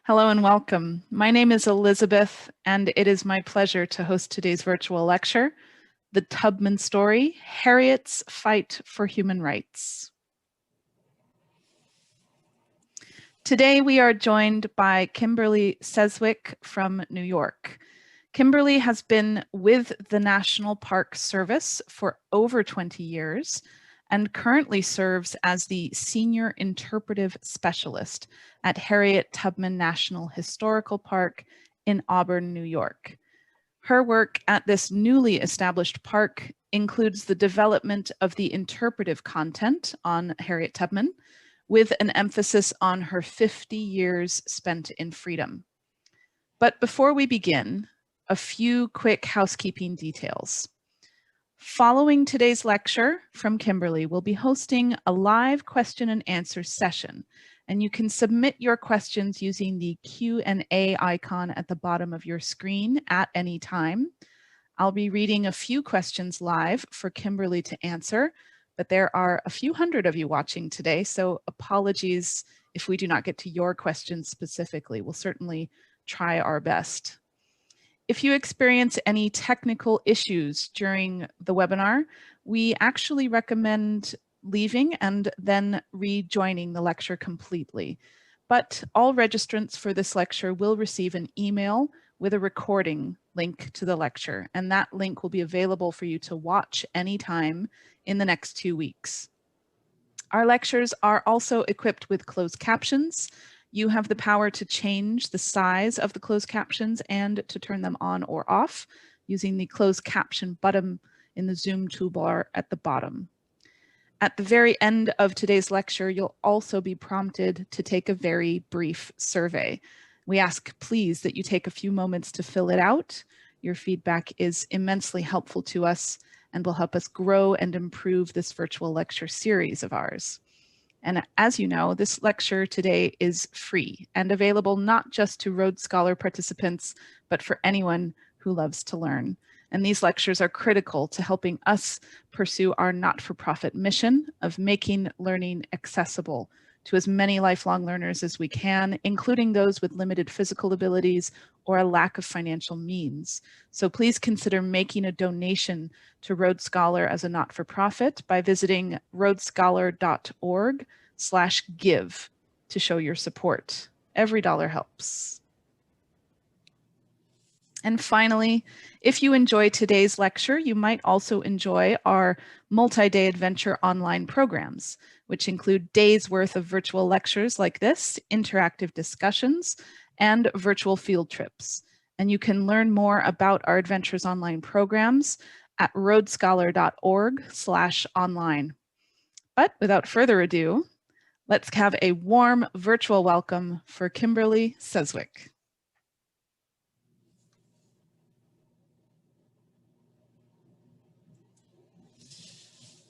Hello and welcome. My name is Elizabeth, and it is my pleasure to host today's virtual lecture, The Tubman Story, Harriet's Fight for Human Rights. Today we are joined by Kimberly Szewczyk from New York. Kimberly has been with the National Park Service for over 20 years and currently serves as the Senior Interpretive Specialist at Harriet Tubman National Historical Park in Auburn, New York. Her work at this newly established park includes the development of the interpretive content on Harriet Tubman, with an emphasis on her 50 years spent in freedom. But before we begin, a few quick housekeeping details. Following today's lecture from Kimberly, we'll be hosting a live question and answer session, and you can submit your questions using the Q&A icon at the bottom of your screen at any time. I'll be reading a few questions live for Kimberly to answer, but there are a few hundred of you watching today, so apologies if we do not get to your questions specifically. We'll certainly try our best. If you experience any technical issues during the webinar, we actually recommend leaving and then rejoining the lecture completely. But all registrants for this lecture will receive an email with a recording link to the lecture, and that link will be available for you to watch anytime in the next 2 weeks. Our lectures are also equipped with closed captions. You have the power to change the size of the closed captions and to turn them on or off using the closed caption button in the Zoom toolbar at the bottom. At the very end of today's lecture, you'll also be prompted to take a very brief survey. We ask, please, that you take a few moments to fill it out. Your feedback is immensely helpful to us and will help us grow and improve this virtual lecture series of ours. And as you know, this lecture today is free and available not just to Rhodes Scholar participants, but for anyone who loves to learn. And these lectures are critical to helping us pursue our not-for-profit mission of making learning accessible to as many lifelong learners as we can, including those with limited physical abilities or a lack of financial means. So please consider making a donation to Rhodes Scholar as a not-for-profit by visiting rhodesscholar.org/give to show your support. Every dollar helps. And finally, if you enjoy today's lecture, you might also enjoy our multi-day adventure online programs, which include days worth of virtual lectures like this, interactive discussions, and virtual field trips. And you can learn more about our Adventures Online programs at rhodesscholar.org/online. But without further ado, let's have a warm virtual welcome for Kimberly Szewczyk.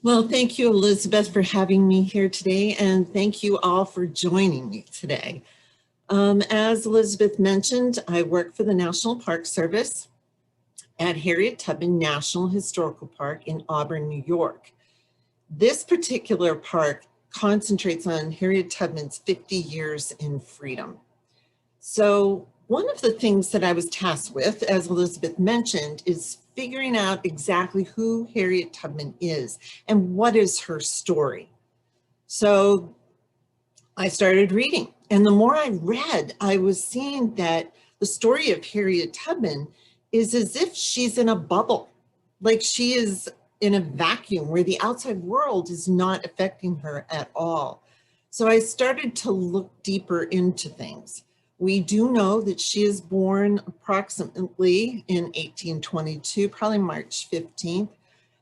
Well, thank you, Elizabeth, for having me here today, and thank you all for joining me today. As Elizabeth mentioned, I work for the National Park Service at Harriet Tubman National Historical Park in Auburn, New York. This particular park concentrates on Harriet Tubman's 50 years in freedom. So one of the things that I was tasked with, as Elizabeth mentioned, is figuring out exactly who Harriet Tubman is and what is her story. So I started reading, and the more I read, I was seeing that the story of Harriet Tubman is as if she's in a bubble, like she is in a vacuum where the outside world is not affecting her at all. So I started to look deeper into things. We do know that she is born approximately in 1822, probably March 15th,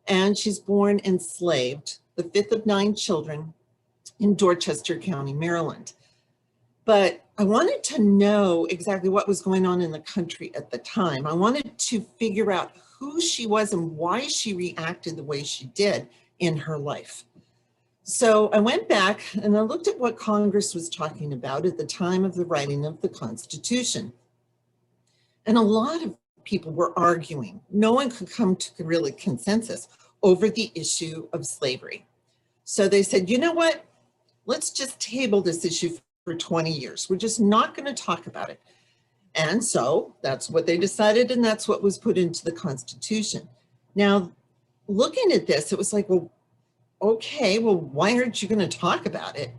and she's born enslaved, the fifth of 9 children in Dorchester County, Maryland. But I wanted to know exactly what was going on in the country at the time. I wanted to figure out who she was and why she reacted the way she did in her life. So I went back and I looked at what Congress was talking about at the time of the writing of the Constitution. And a lot of people were arguing. No one could come to really consensus over the issue of slavery. So they said, you know what? Let's just table this issue for 20 years. We're just not going to talk about it. And so that's what they decided, and that's what was put into the Constitution. Now, looking at this, it was like, well, okay, well, why aren't you going to talk about it?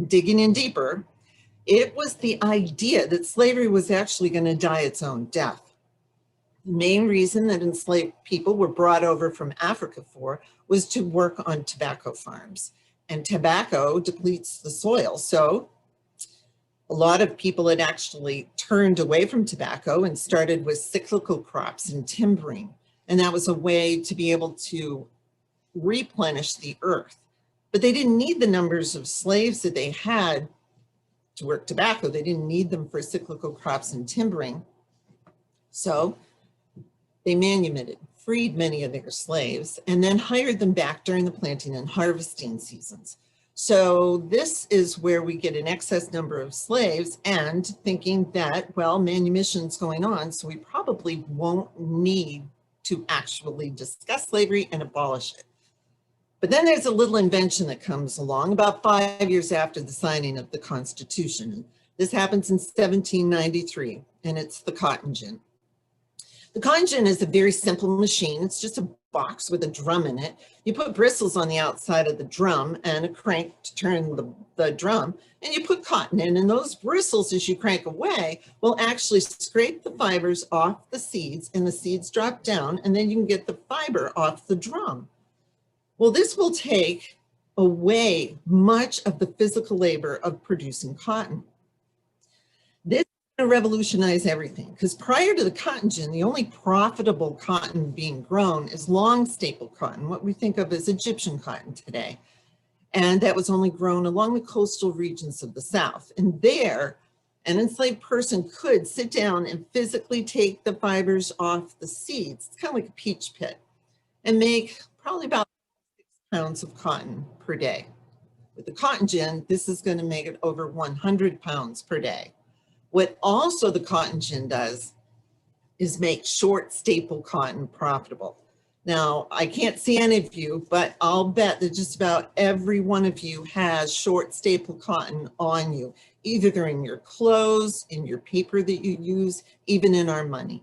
Digging in deeper, it was the idea that slavery was actually going to die its own death. The main reason that enslaved people were brought over from Africa for was to work on tobacco farms. And tobacco depletes the soil. So a lot of people had actually turned away from tobacco and started with cyclical crops and timbering. And that was a way to be able to replenish the earth. But they didn't need the numbers of slaves that they had to work tobacco. They didn't need them for cyclical crops and timbering. So they manumitted, freed many of their slaves, and then hired them back during the planting and harvesting seasons. So this is where we get an excess number of slaves, and thinking that, well, manumission's going on, so we probably won't need to actually discuss slavery and abolish it. But then there's a little invention that comes along about 5 years after the signing of the Constitution. This happens in 1793, and it's the cotton gin. The cotton gin is a very simple machine. It's just a box with a drum in it. You put bristles on the outside of the drum and a crank to turn the drum, and you put cotton in, and those bristles, as you crank away, will actually scrape the fibers off the seeds, and the seeds drop down, and then you can get the fiber off the drum. Well, this will take away much of the physical labor of producing cotton. This is going to revolutionize everything, because prior to the cotton gin, the only profitable cotton being grown is long staple cotton, what we think of as Egyptian cotton today. And that was only grown along the coastal regions of the South. And there, an enslaved person could sit down and physically take the fibers off the seeds. It's kind of like a peach pit, and make probably about 6 pounds of cotton per day. With the cotton gin, this is going to make it over 100 pounds per day. What also the cotton gin does is make short staple cotton profitable. Now, I can't see any of you, but I'll bet that just about every one of you has short staple cotton on you, either in your clothes, in your paper that you use, even in our money.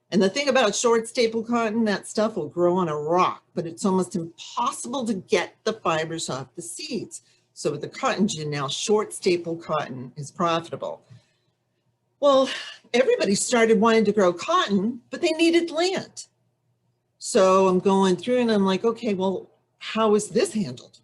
And the thing about short staple cotton, that stuff will grow on a rock, but it's almost impossible to get the fibers off the seeds. So with the cotton gin now, short staple cotton is profitable. Well, everybody started wanting to grow cotton, but they needed land. So I'm going through and I'm like, okay, well, how is this handled?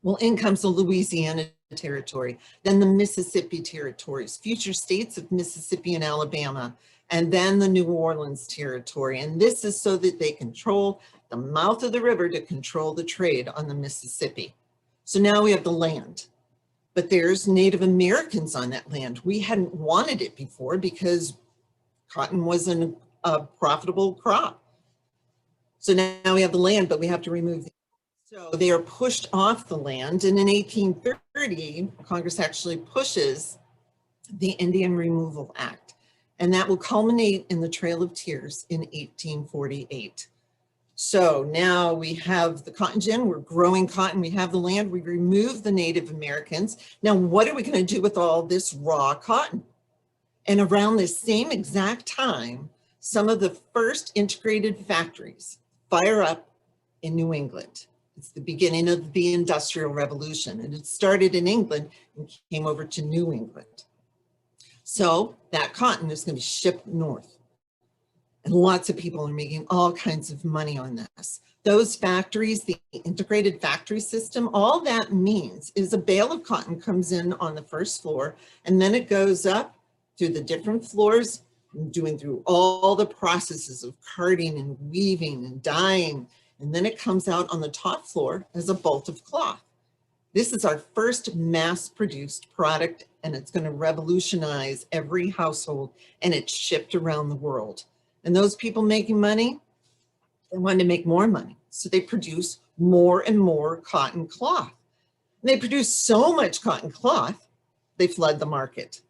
Well, in comes the Louisiana Territory, then the Mississippi territories, future states of Mississippi and Alabama, and then the New Orleans Territory. And this is so that they control the mouth of the river to control the trade on the Mississippi. So now we have the land, but there's Native Americans on that land. We hadn't wanted it before because cotton wasn't a profitable crop. So now we have the land, but we have to remove the. So they are pushed off the land. And in 1830, Congress actually pushes the Indian Removal Act. And that will culminate in the Trail of Tears in 1848. So now we have the cotton gin, we're growing cotton, we have the land, we remove the Native Americans. Now, what are we going to do with all this raw cotton? And around this same exact time, some of the first integrated factories fire up in New England. It's the beginning of the Industrial Revolution, and it started in England and came over to New England. So that cotton is going to be shipped north. And lots of people are making all kinds of money on this. Those factories, the integrated factory system, all that means is a bale of cotton comes in on the first floor, and then it goes up through the different floors, doing through all the processes of carding and weaving and dyeing, and then it comes out on the top floor as a bolt of cloth. This is our first mass-produced product, and it's going to revolutionize every household, and it's shipped around the world. And those people making money, they wanted to make more money, so they produce more and more cotton cloth. And they produce so much cotton cloth, they flood the market.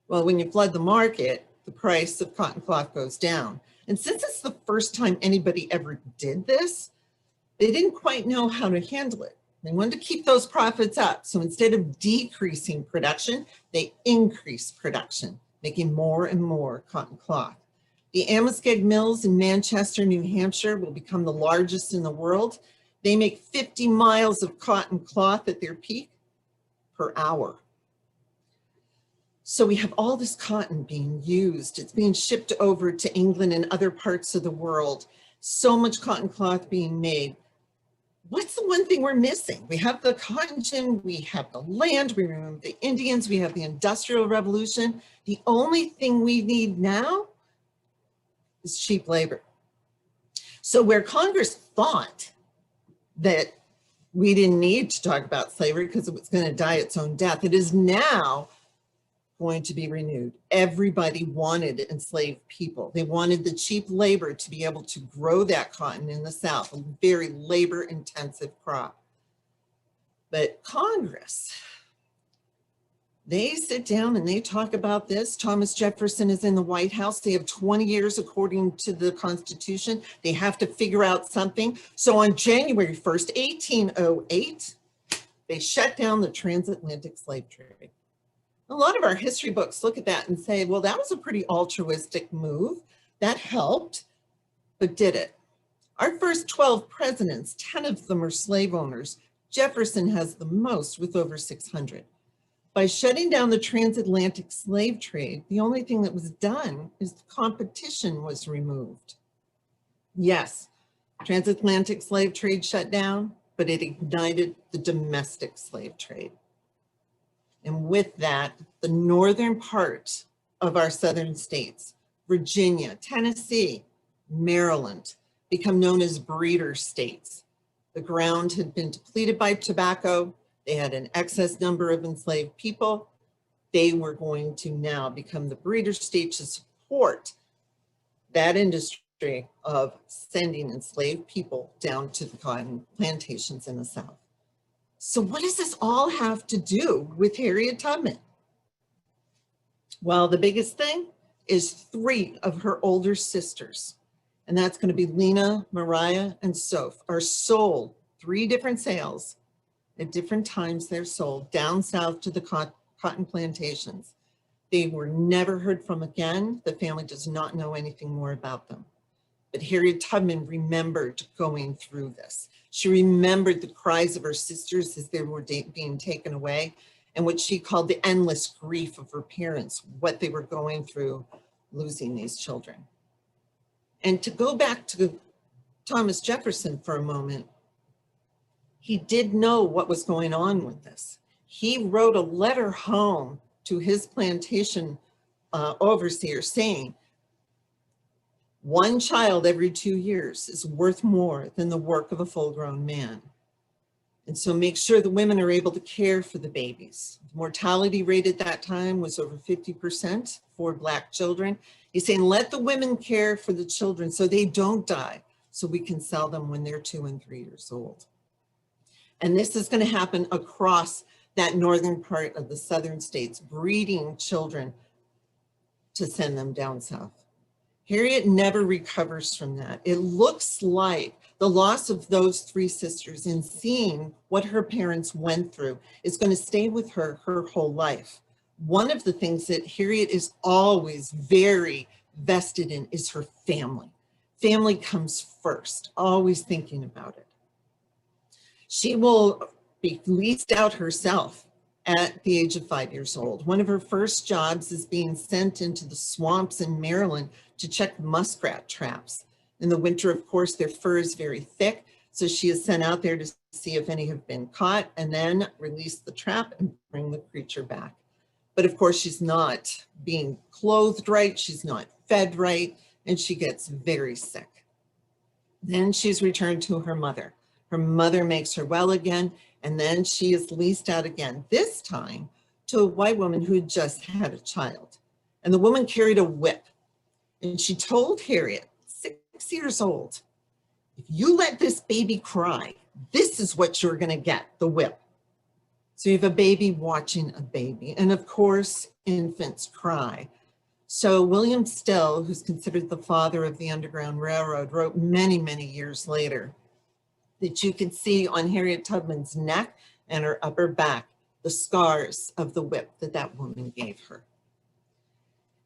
Well, when you flood the market, the price of cotton cloth goes down. And since it's the first time anybody ever did this, they didn't quite know how to handle it. They wanted to keep those profits up. So instead of decreasing production, they increased production, making more and more cotton cloth. The Amoskeag Mills in Manchester, New Hampshire will become the largest in the world. They make 50 miles of cotton cloth at their peak per hour. So we have all this cotton being used. It's being shipped over to England and other parts of the world. So much cotton cloth being made. What's the one thing we're missing? We have the cotton gin, we have the land, we remember the Indians, we have the Industrial Revolution. The only thing we need now is cheap labor. So where Congress thought that we didn't need to talk about slavery because it was going to die its own death, it is now going to be renewed. Everybody wanted enslaved people. They wanted the cheap labor to be able to grow that cotton in the South, a very labor-intensive crop. But Congress, they sit down and they talk about this. Thomas Jefferson is in the White House. They have 20 years according to the Constitution. They have to figure out something. So on January 1st, 1808, they shut down the transatlantic slave trade. A lot of our history books look at that and say, well, that was a pretty altruistic move. That helped, but did it? Our first 12 presidents, 10 of them are slave owners. Jefferson has the most with over 600. By shutting down the transatlantic slave trade, the only thing that was done is the competition was removed. Yes, transatlantic slave trade shut down, but it ignited the domestic slave trade. And with that, the northern part of our southern states, Virginia, Tennessee, Maryland, become known as breeder states. The ground had been depleted by tobacco. They had an excess number of enslaved people. They were going to now become the breeder state to support that industry of sending enslaved people down to the cotton plantations in the South. So what does this all have to do with Harriet Tubman? Well, the biggest thing is 3 of her older sisters, and that's going to be Lena, Mariah, and Soph, are sold 3 different sales at different times. They're sold down south to the cotton plantations. They were never heard from again. The family does not know anything more about them. But Harriet Tubman remembered going through this. She remembered the cries of her sisters as they were being taken away, and what she called the endless grief of her parents, what they were going through losing these children. And to go back to Thomas Jefferson for a moment, he did know what was going on with this. He wrote a letter home to his plantation overseer saying, 1 child every 2 years is worth more than the work of a full-grown man. And so make sure the women are able to care for the babies. The mortality rate at that time was over 50% for Black children. He's saying, let the women care for the children so they don't die, so we can sell them when they're 2 and 3 years old. And this is going to happen across that northern part of the southern states, breeding children to send them down south. Harriet never recovers from that. It looks like the loss of those 3 sisters and seeing what her parents went through is going to stay with her her whole life. One of the things that Harriet is always very vested in is her family. Family comes first, always thinking about it. She will be leased out herself at the age of 5 years old. One of her first jobs is being sent into the swamps in Maryland to check muskrat traps. In the winter, of course, their fur is very thick, so she is sent out there to see if any have been caught and then release the trap and bring the creature back. But of course, she's not being clothed right, she's not fed right, and she gets very sick. Then she's returned to her mother. Her mother makes her well again, and then she is leased out again, this time to a white woman who had just had a child. And the woman carried a whip. And she told Harriet, 6 years old, if you let this baby cry, this is what you're going to get, the whip. So you have a baby watching a baby. And of course, infants cry. So William Still, who's considered the father of the Underground Railroad, wrote many, many years later, that you can see on Harriet Tubman's neck and her upper back, the scars of the whip that that woman gave her.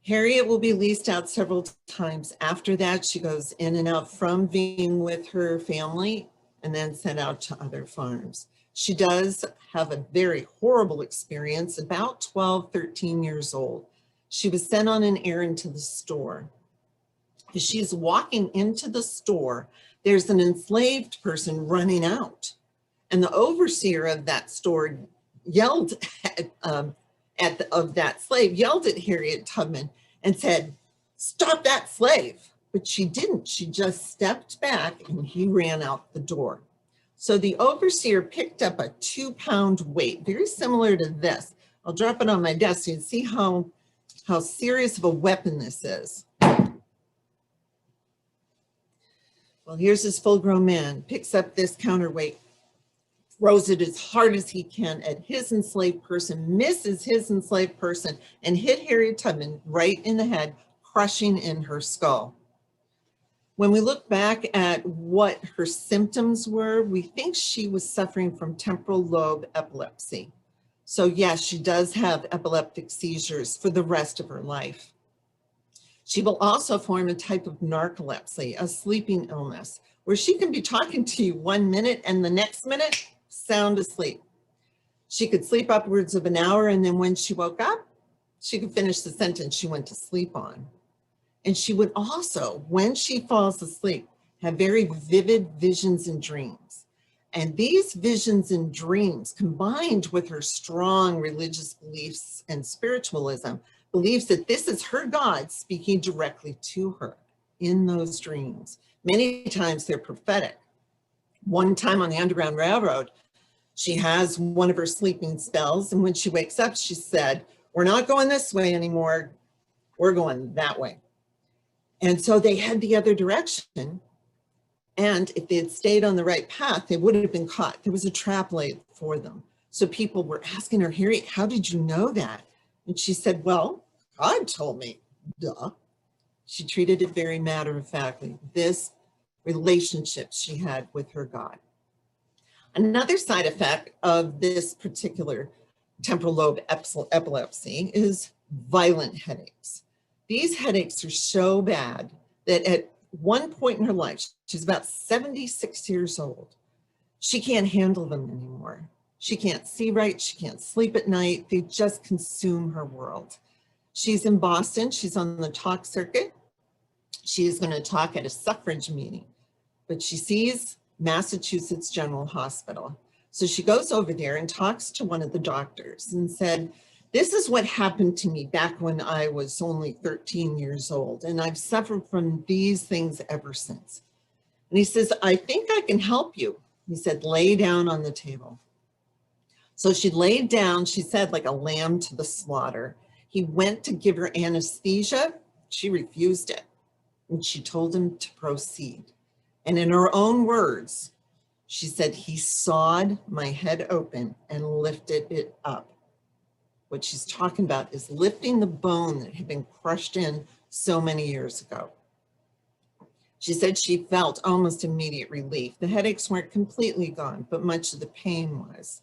Harriet will be leased out several times after that. She goes in and out from being with her family and then sent out to other farms. She does have a very horrible experience, about 12, 13 years old. She was sent on an errand to the store. As she's walking into the store, there's an enslaved person running out. And the overseer of that store yelled of that slave, yelled at Harriet Tubman and said, "Stop that slave." But she didn't. She just stepped back and he ran out the door. So the overseer picked up a 2-pound weight, very similar to this. I'll drop it on my desk so you can see how serious of a weapon this is. Well, here's this full-grown man, picks up this counterweight, throws it as hard as he can at his enslaved person, misses his enslaved person, and hit Harriet Tubman right in the head, crushing in her skull. When we look back at what her symptoms were, we think she was suffering from temporal lobe epilepsy. So yes, she does have epileptic seizures for the rest of her life. She will also form a type of narcolepsy, a sleeping illness, where she can be talking to you 1 minute and the next minute, sound asleep. She could sleep upwards of an hour, and then when she woke up, she could finish the sentence she went to sleep on. And she would also, when she falls asleep, have very vivid visions and dreams. And these visions and dreams, combined with her strong religious beliefs and spiritualism, believes that this is her God speaking directly to her in those dreams. Many times they're prophetic. One time on the Underground Railroad, she has one of her sleeping spells, and when she wakes up, she said, "We're not going this way anymore, we're going that way." And so they head the other direction, and if they had stayed on the right path, they would have been caught. There was a trap laid for them. So people were asking her, "Harriet, how did you know that?" And she said, "Well, God told me, duh." She treated it very matter-of-factly, this relationship she had with her God. Another side effect of this particular temporal lobe epilepsy is violent headaches. These headaches are so bad that at one point in her life, she's about 76 years old, she can't handle them anymore. She can't see right, she can't sleep at night, they just consume her world. She's in Boston, she's on the talk circuit. She is going to talk at a suffrage meeting, but she sees Massachusetts General Hospital. So she goes over there and talks to one of the doctors and said, "This is what happened to me back when I was only 13 years old, and I've suffered from these things ever since." And he says, "I think I can help you." He said, "Lay down on the table." So she laid down, she said, like a lamb to the slaughter. He went to give her anesthesia. She refused it. And she told him to proceed. And in her own words, she said, "He sawed my head open and lifted it up." What she's talking about is lifting the bone that had been crushed in so many years ago. She said she felt almost immediate relief. The headaches weren't completely gone, but much of the pain was.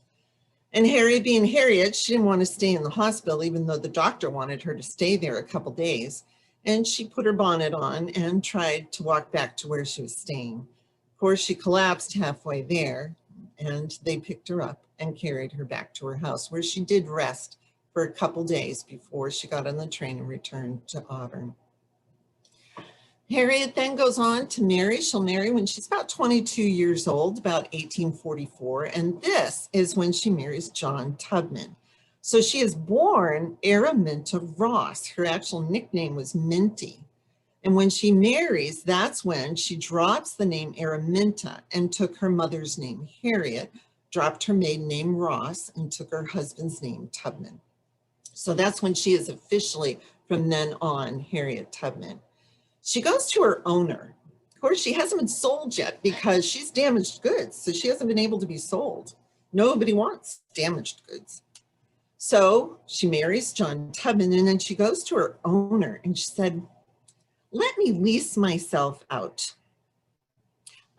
And Harriet, being Harriet, she didn't want to stay in the hospital, even though the doctor wanted her to stay there a couple days. And she put her bonnet on and tried to walk back to where she was staying. Of course, she collapsed halfway there, and they picked her up and carried her back to her house, where she did rest for a couple days before she got on the train and returned to Auburn. Harriet then goes on to marry. She'll marry when she's about 22 years old, about 1844, and this is when she marries John Tubman. So she is born Araminta Ross. Her actual nickname was Minty. And when she marries, that's when she drops the name Araminta and took her mother's name, Harriet, dropped her maiden name Ross, and took her husband's name, Tubman. So that's when she is officially, from then on, Harriet Tubman. She goes to her owner. Of course, she hasn't been sold yet because she's damaged goods, so she hasn't been able to be sold. Nobody wants damaged goods. So she marries John Tubman, and then she goes to her owner and she said, "Let me lease myself out.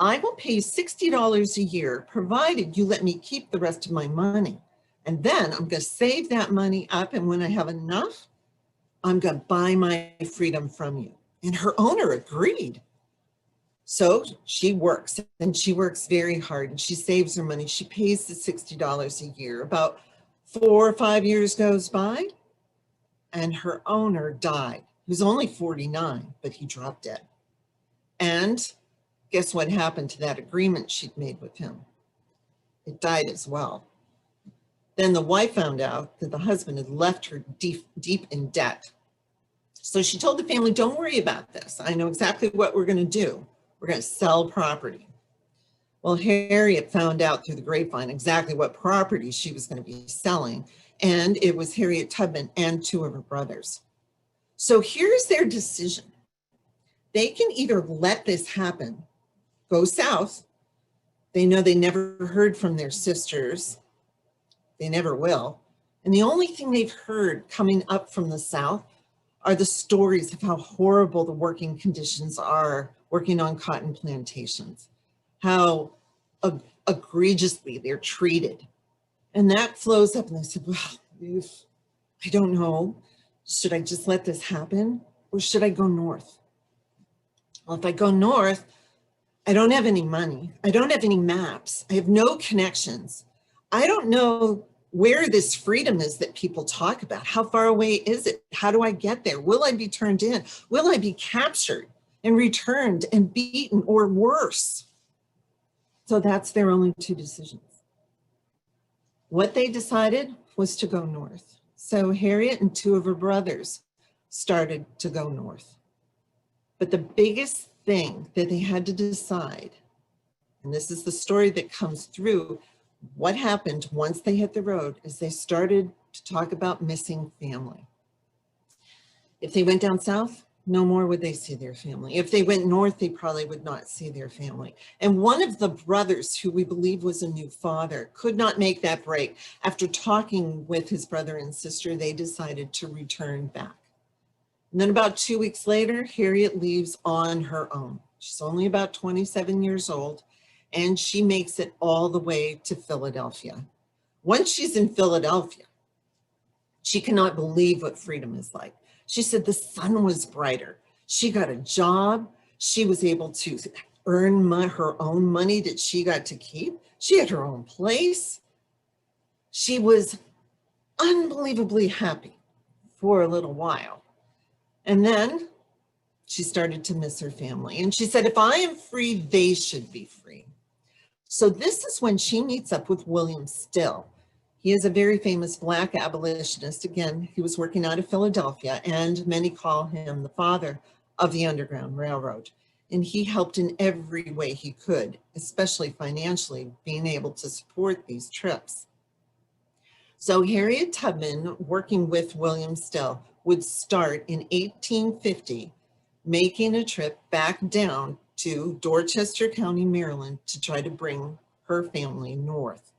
I will pay $60 a year, provided you let me keep the rest of my money. And then I'm going to save that money up. And when I have enough, I'm going to buy my freedom from you. And her owner agreed. So she works, and she works very hard, and she saves her money. She pays the $60 a year. About 4 or 5 years goes by, and her owner died. He was only 49, but he dropped dead. And guess what happened to that agreement she'd made with him? It died as well. Then the wife found out that the husband had left her deep in debt. So she told the family, don't worry about this. I know exactly what we're going to do. We're going to sell property. Well, Harriet found out through the grapevine exactly what property she was going to be selling. And it was Harriet Tubman and 2 of her brothers. So here's their decision. They can either let this happen, go south. They know they never heard from their sisters. They never will. And the only thing they've heard coming up from the south are the stories of how horrible the working conditions are working on cotton plantations, how egregiously they're treated. And that flows up, and they said, well, I don't know. Should I just let this happen, or should I go north? Well, if I go north, I don't have any money. I don't have any maps. I have no connections. I don't know where this freedom is that people talk about. How far away is it? How do I get there? Will I be turned in? Will I be captured and returned and beaten, or worse? So that's their only 2 decisions. What they decided was to go north. So Harriet and 2 of her brothers started to go north. But the biggest thing that they had to decide, and this is the story that comes through what happened once they hit the road, is they started to talk about missing family. If they went down south, no more would they see their family. If they went north, they probably would not see their family. And one of the brothers, who we believe was a new father, could not make that break. After talking with his brother and sister, they decided to return back. And then about 2 weeks later, Harriet leaves on her own. She's only about 27 years old, and she makes it all the way to Philadelphia. Once she's in Philadelphia, she cannot believe what freedom is like. She said the sun was brighter. She got a job. She was able to earn her own money that she got to keep. She had her own place. She was unbelievably happy for a little while. And then she started to miss her family. And she said, if I am free, they should be free. So this is when she meets up with William Still. He is a very famous Black abolitionist. Again, he was working out of Philadelphia, and many call him the father of the Underground Railroad. And he helped in every way he could, especially financially, being able to support these trips. So Harriet Tubman, working with William Still, would start in 1850, making a trip back down to Dorchester County, Maryland, to try to bring her family north.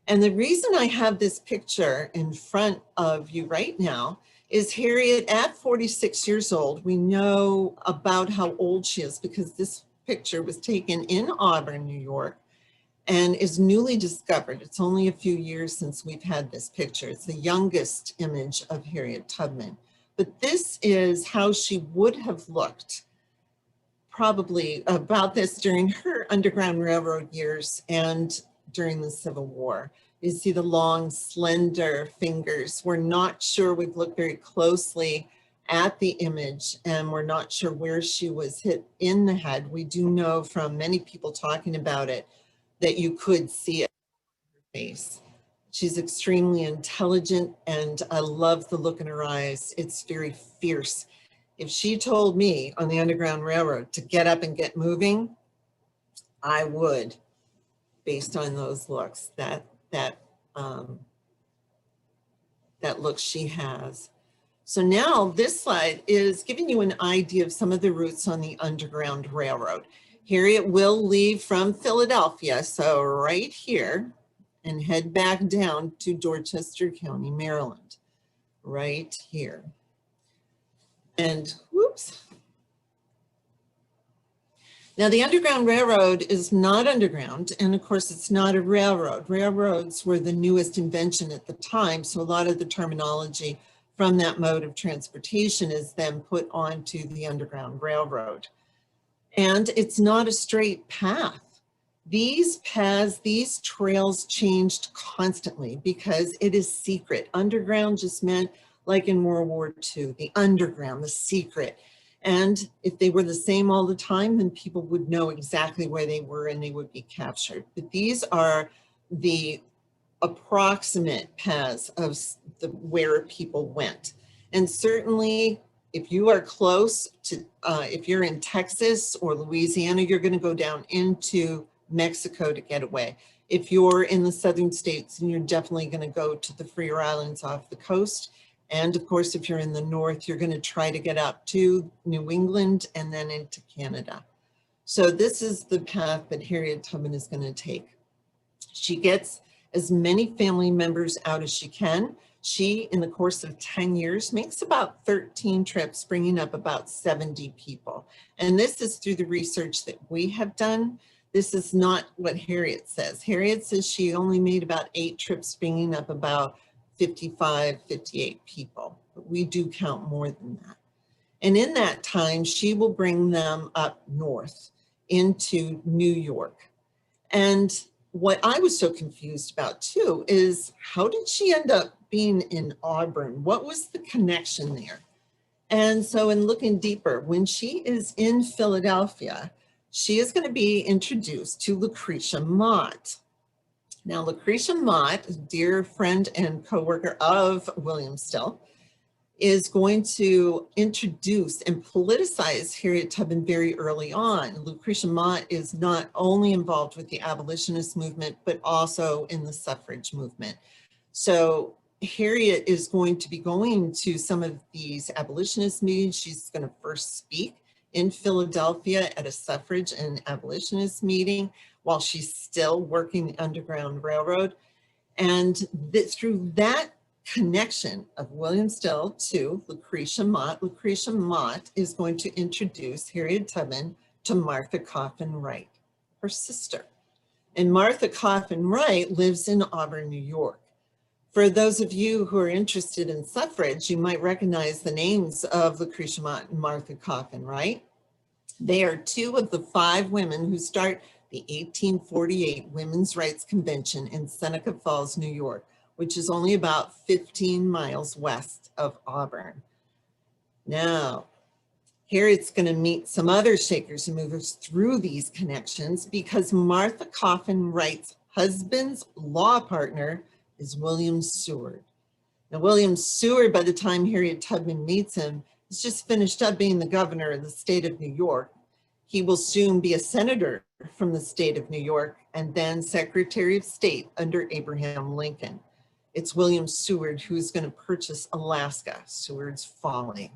And the reason I have this picture in front of you right now is Harriet at 46 years old. We know about how old she is because this picture was taken in Auburn, New York, and is newly discovered. It's only a few years since we've had this picture. It's the youngest image of Harriet Tubman. But this is how she would have looked probably about this during her Underground Railroad years and during the Civil War. You see the long, slender fingers. We're not sure, we've looked very closely at the image and we're not sure where she was hit in the head. We do know from many people talking about it that you could see it in her face. She's extremely intelligent and I love the look in her eyes. It's very fierce. If she told me on the Underground Railroad to get up and get moving, I would, based on those looks, that look she has. So now this slide is giving you an idea of some of the routes on the Underground Railroad. Harriet will leave from Philadelphia, so right here, and head back down to Dorchester County, Maryland, right here. And whoops. Now, the Underground Railroad is not underground, and of course, it's not a railroad. Railroads were the newest invention at the time, so a lot of the terminology from that mode of transportation is then put onto the Underground Railroad. And it's not a straight path. These paths, these trails changed constantly because it is secret. Underground just meant, like in World War II, the underground, the secret. And if they were the same all the time, then people would know exactly where they were and they would be captured. But these are the approximate paths of where people went. And certainly, if you are close to, if you're in Texas or Louisiana, you're going to go down into Mexico to get away. If you're in the southern states, then you're definitely going to go to the Freer Islands off the coast. And of course, if you're in the north, you're going to try to get up to New England and then into Canada. So this is the path that Harriet Tubman is going to take. She gets as many family members out as she can. She, in the course of 10 years, makes about 13 trips, bringing up about 70 people. And this is through the research that we have done. This is not what Harriet says. Harriet says she only made about 8 trips, bringing up about 55, 58 people. But we do count more than that. And in that time, she will bring them up north into New York. And what I was so confused about too is, how did she end up being in Auburn? What was the connection there? And so in looking deeper, when she is in Philadelphia, she is going to be introduced to Lucretia Mott. Now, Lucretia Mott, a dear friend and co-worker of William Still, is going to introduce and politicize Harriet Tubman very early on. Lucretia Mott is not only involved with the abolitionist movement, but also in the suffrage movement. So Harriet is going to be going to some of these abolitionist meetings. She's going to first speak in Philadelphia at a suffrage and abolitionist meeting while she's still working the Underground Railroad. And through that connection of William Still to Lucretia Mott is going to introduce Harriet Tubman to Martha Coffin Wright, her sister. And Martha Coffin Wright lives in Auburn, New York. For those of you who are interested in suffrage, you might recognize the names of Lucretia Mott and Martha Coffin Wright. They are 2 of the 5 women who start the 1848 Women's Rights Convention in Seneca Falls, New York, which is only about 15 miles west of Auburn. Now, Harriet's going to meet some other shakers and movers through these connections because Martha Coffin Wright's husband's law partner is William Seward. Now, William Seward, by the time Harriet Tubman meets him, has just finished up being the governor of the state of New York. He will soon be a senator from the state of New York and then Secretary of State under Abraham Lincoln. It's William Seward who's going to purchase Alaska, Seward's Folly.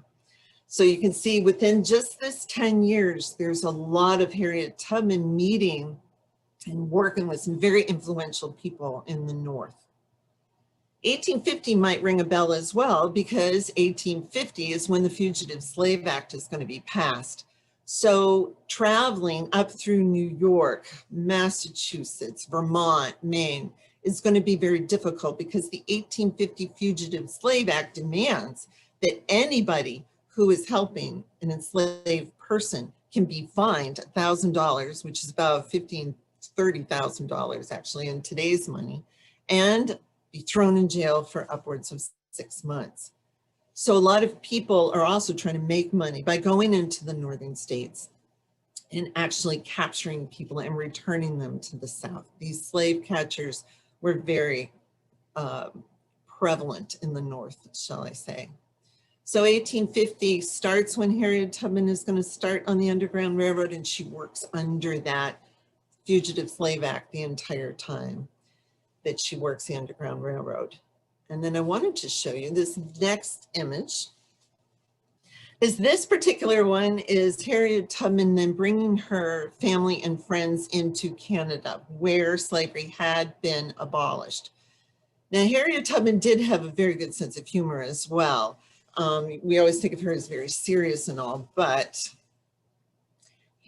So you can see within just this 10 years, there's a lot of Harriet Tubman meeting and working with some very influential people in the North. 1850 might ring a bell as well, because 1850 is when the Fugitive Slave Act is going to be passed. So traveling up through New York, Massachusetts, Vermont, Maine is going to be very difficult because the 1850 Fugitive Slave Act demands that anybody who is helping an enslaved person can be fined $1,000, which is about $30,000 actually in today's money, and be thrown in jail for upwards of 6 months. So a lot of people are also trying to make money by going into the northern states and actually capturing people and returning them to the South. These slave catchers were very prevalent in the North, shall I say. So 1850 starts when Harriet Tubman is going to start on the Underground Railroad, and she works under that Fugitive Slave Act the entire time that she works the Underground Railroad. And then I wanted to show you this next image. This particular one is Harriet Tubman then bringing her family and friends into Canada, where slavery had been abolished. Now, Harriet Tubman did have a very good sense of humor as well. We always think of her as very serious and all, but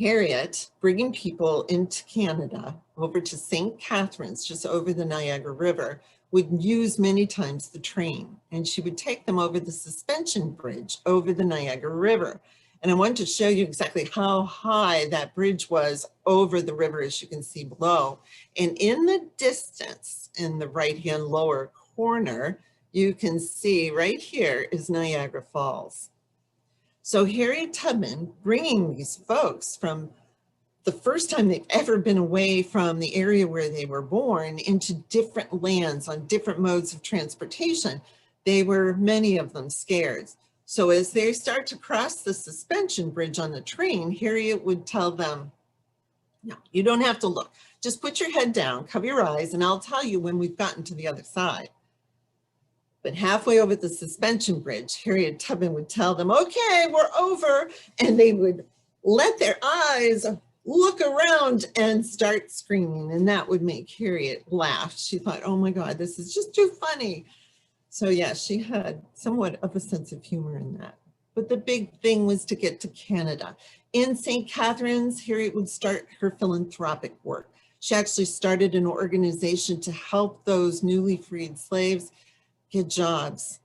Harriet bringing people into Canada over to St. Catharines, just over the Niagara River, would use many times the train, and she would take them over the suspension bridge over the Niagara River. And I want to show you exactly how high that bridge was over the river, as you can see below. And in the distance, in the right-hand lower corner, you can see right here is Niagara Falls. So Harriet Tubman bringing these folks from the first time they've ever been away from the area where they were born into different lands on different modes of transportation, they were, many of them, scared. So as they start to cross the suspension bridge on the train, Harriet would tell them, no, you don't have to look. Just put your head down, cover your eyes, and I'll tell you when we've gotten to the other side. But halfway over the suspension bridge, Harriet Tubman would tell them, okay, we're over. And they would let their eyes look around and start screaming. And that would make Harriet laugh. She thought, oh my God, this is just too funny. So yeah, she had somewhat of a sense of humor in that. But the big thing was to get to Canada. In St. Catharines, Harriet would start her philanthropic work. She actually started an organization to help those newly freed slaves get jobs,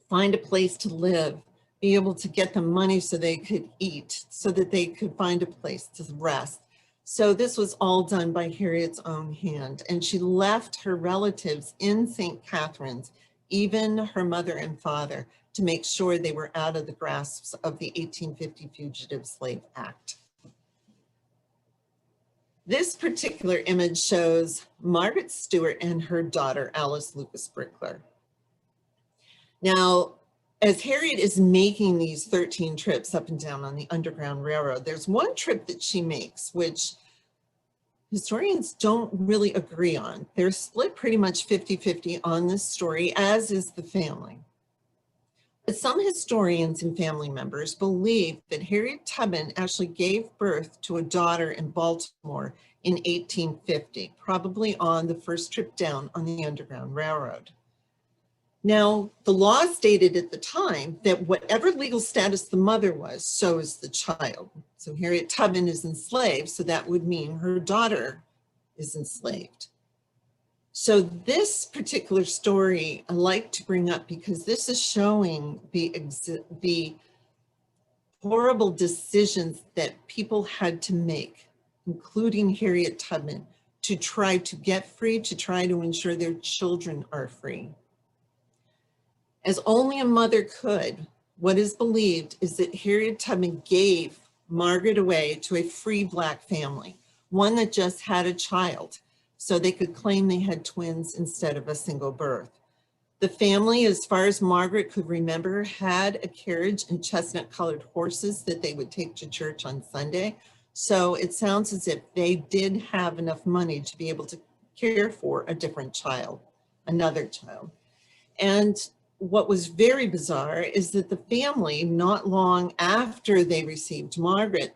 find a place to live, be able to get them money so they could eat, so that they could find a place to rest. So this was all done by Harriet's own hand. And she left her relatives in St. Catharines, even her mother and father, to make sure they were out of the grasps of the 1850 Fugitive Slave Act. This particular image shows Margaret Stewart and her daughter, Alice Lucas Brickler. Now, as Harriet is making these 13 trips up and down on the Underground Railroad, there's one trip that she makes, which historians don't really agree on. They're split pretty much 50-50 on this story, as is the family. But some historians and family members believe that Harriet Tubman actually gave birth to a daughter in Baltimore in 1850, probably on the first trip down on the Underground Railroad. Now, the law stated at the time that whatever legal status the mother was, so is the child. So Harriet Tubman is enslaved, so that would mean her daughter is enslaved. So this particular story I like to bring up because this is showing the horrible decisions that people had to make, including Harriet Tubman, to try to get free, to try to ensure their children are free. As only a mother could, what is believed is that Harriet Tubman gave Margaret away to a free Black family, one that just had a child, so they could claim they had twins instead of a single birth. The family, as far as Margaret could remember, had a carriage and chestnut-colored horses that they would take to church on Sunday. So it sounds as if they did have enough money to be able to care for a different child, another child. And what was very bizarre is that the family, not long after they received Margaret,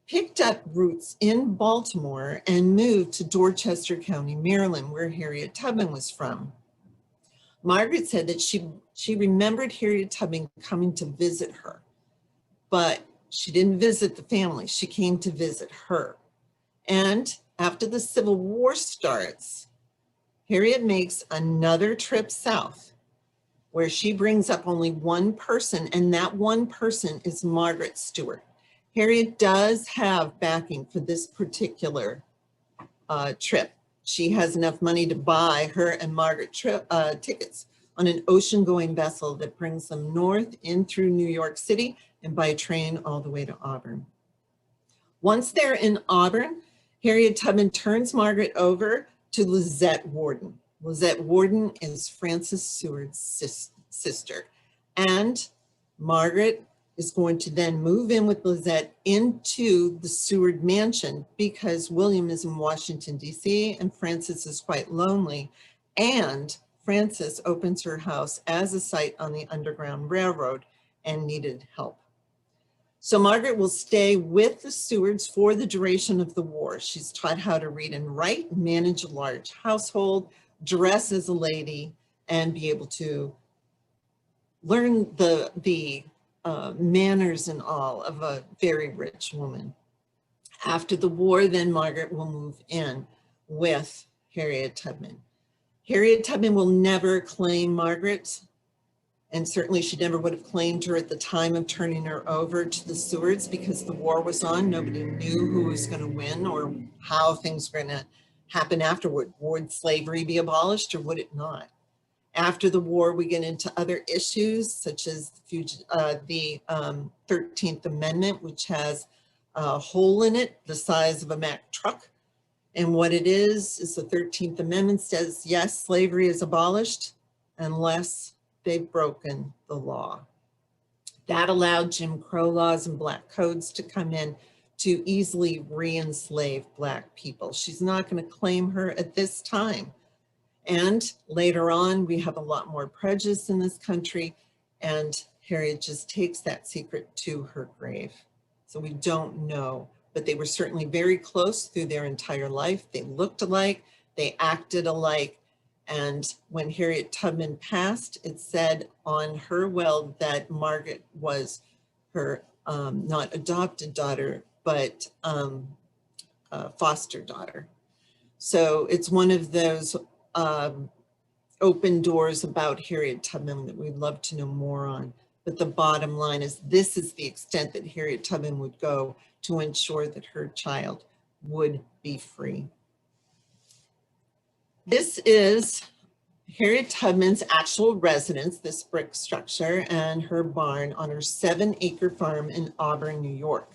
picked up roots in Baltimore and moved to Dorchester County, Maryland, where Harriet Tubman was from. Margaret said that she remembered Harriet Tubman coming to visit her, but she didn't visit the family. She came to visit her. And after the Civil War starts, Harriet makes another trip south, where she brings up only one person, and that one person is Margaret Stewart. Harriet does have backing for this particular trip. She has enough money to buy her and Margaret tickets on an ocean-going vessel that brings them north in through New York City and by train all the way to Auburn. Once they're in Auburn, Harriet Tubman turns Margaret over to Lizette Worden. Lizette Worden is Frances Seward's sister. And Margaret is going to then move in with Lizette into the Seward mansion because William is in Washington, D.C., and Frances is quite lonely. And Frances opens her house as a site on the Underground Railroad and needed help. So Margaret will stay with the Sewards for the duration of the war. She's taught how to read and write, manage a large household, dress as a lady, and be able to learn the manners and all of a very rich woman. After the war, then Margaret will move in with Harriet Tubman. Harriet Tubman will never claim Margaret, and certainly she never would have claimed her at the time of turning her over to the Stewarts because the war was on. Nobody knew who was going to win or how things were going to happen afterward. Would slavery be abolished or would it not? After the war, we get into other issues such as the 13th Amendment, which has a hole in it the size of a Mack truck. And what it is the 13th Amendment says, yes, slavery is abolished unless they've broken the law. That allowed Jim Crow laws and black codes to come in to easily re-enslave Black people. She's not going to claim her at this time. And later on, we have a lot more prejudice in this country, and Harriet just takes that secret to her grave. So we don't know, but they were certainly very close through their entire life. They looked alike, they acted alike. And when Harriet Tubman passed, it said on her will that Margaret was her not adopted daughter, but foster daughter. So it's one of those open doors about Harriet Tubman that we'd love to know more on. But the bottom line is this is the extent that Harriet Tubman would go to ensure that her child would be free. This is Harriet Tubman's actual residence, this brick structure, and her barn on her 7-acre farm in Auburn, New York.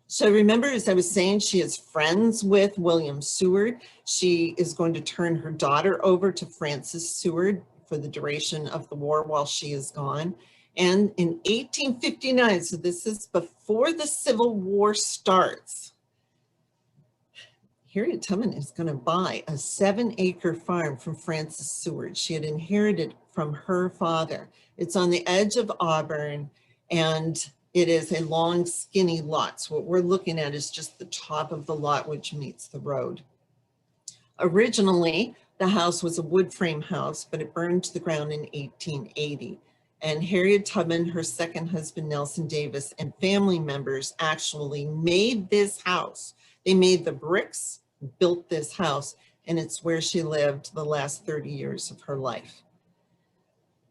So remember, as I was saying, she is friends with William Seward. She is going to turn her daughter over to Frances Seward for the duration of the war while she is gone. And in 1859, so this is before the Civil War starts, Harriet Tubman is going to buy a 7-acre farm from Frances Seward. She had inherited from her father. It's on the edge of Auburn, and it is a long, skinny lot. So what we're looking at is just the top of the lot, which meets the road. Originally, the house was a wood frame house, but it burned to the ground in 1880. And Harriet Tubman, her second husband, Nelson Davis, and family members actually made this house. They made the bricks, built this house, and it's where she lived the last 30 years of her life.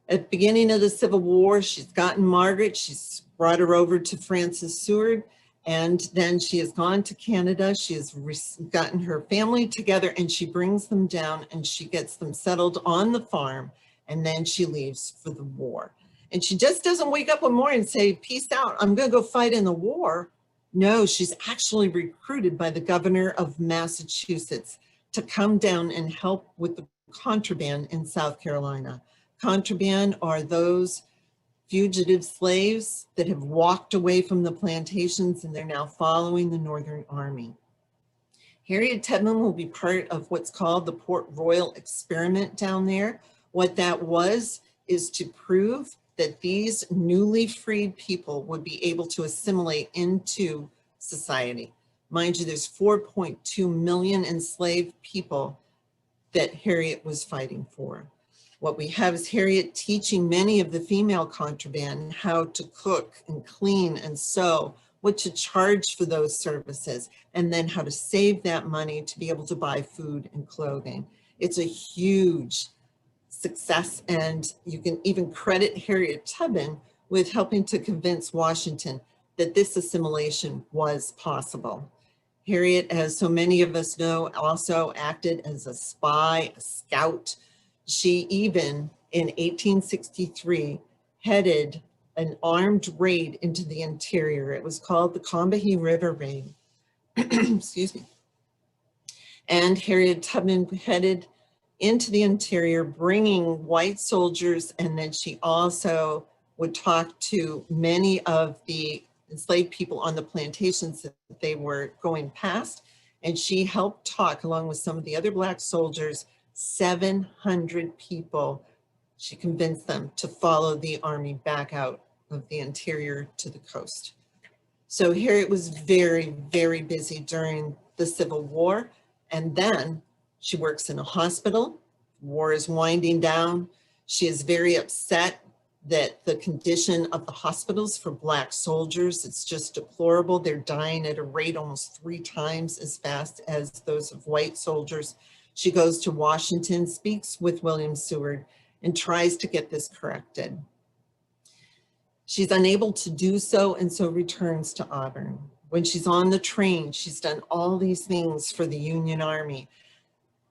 At the beginning of the Civil War, she's gotten Margaret, she's brought her over to Frances Seward, and then she has gone to Canada. She has gotten her family together and she brings them down and she gets them settled on the farm, and then she leaves for the war. And she just doesn't wake up one morning and say, peace out, I'm gonna go fight in the war. No, she's actually recruited by the governor of Massachusetts to come down and help with the contraband in South Carolina. Contraband are those fugitive slaves that have walked away from the plantations and they're now following the Northern Army. Harriet Tubman will be part of what's called the Port Royal experiment down there. What that was is to prove that these newly freed people would be able to assimilate into society. Mind you, there's 4.2 million enslaved people that Harriet was fighting for. What we have is Harriet teaching many of the female contraband how to cook and clean and sew, what to charge for those services, and then how to save that money to be able to buy food and clothing. It's a huge success, and you can even credit Harriet Tubman with helping to convince Washington that this assimilation was possible. Harriet, as so many of us know, also acted as a spy, a scout. She even, in 1863, headed an armed raid into the interior. It was called the Combahee River Raid. Excuse me. And Harriet Tubman headed into the interior, bringing white soldiers, and then she also would talk to many of the enslaved people on the plantations that they were going past, and she helped talk, along with some of the other Black soldiers, 700 people. She convinced them to follow the army back out of the interior to the coast. So Harriet was very, very busy during the Civil War, and then she works in a hospital. War is winding down. She is very upset that the condition of the hospitals for Black soldiers, it's just deplorable. They're dying at a rate almost 3 times as fast as those of white soldiers. She goes to Washington, speaks with William Seward, and tries to get this corrected. She's unable to do so, and so returns to Auburn. When she's on the train, she's done all these things for the Union Army.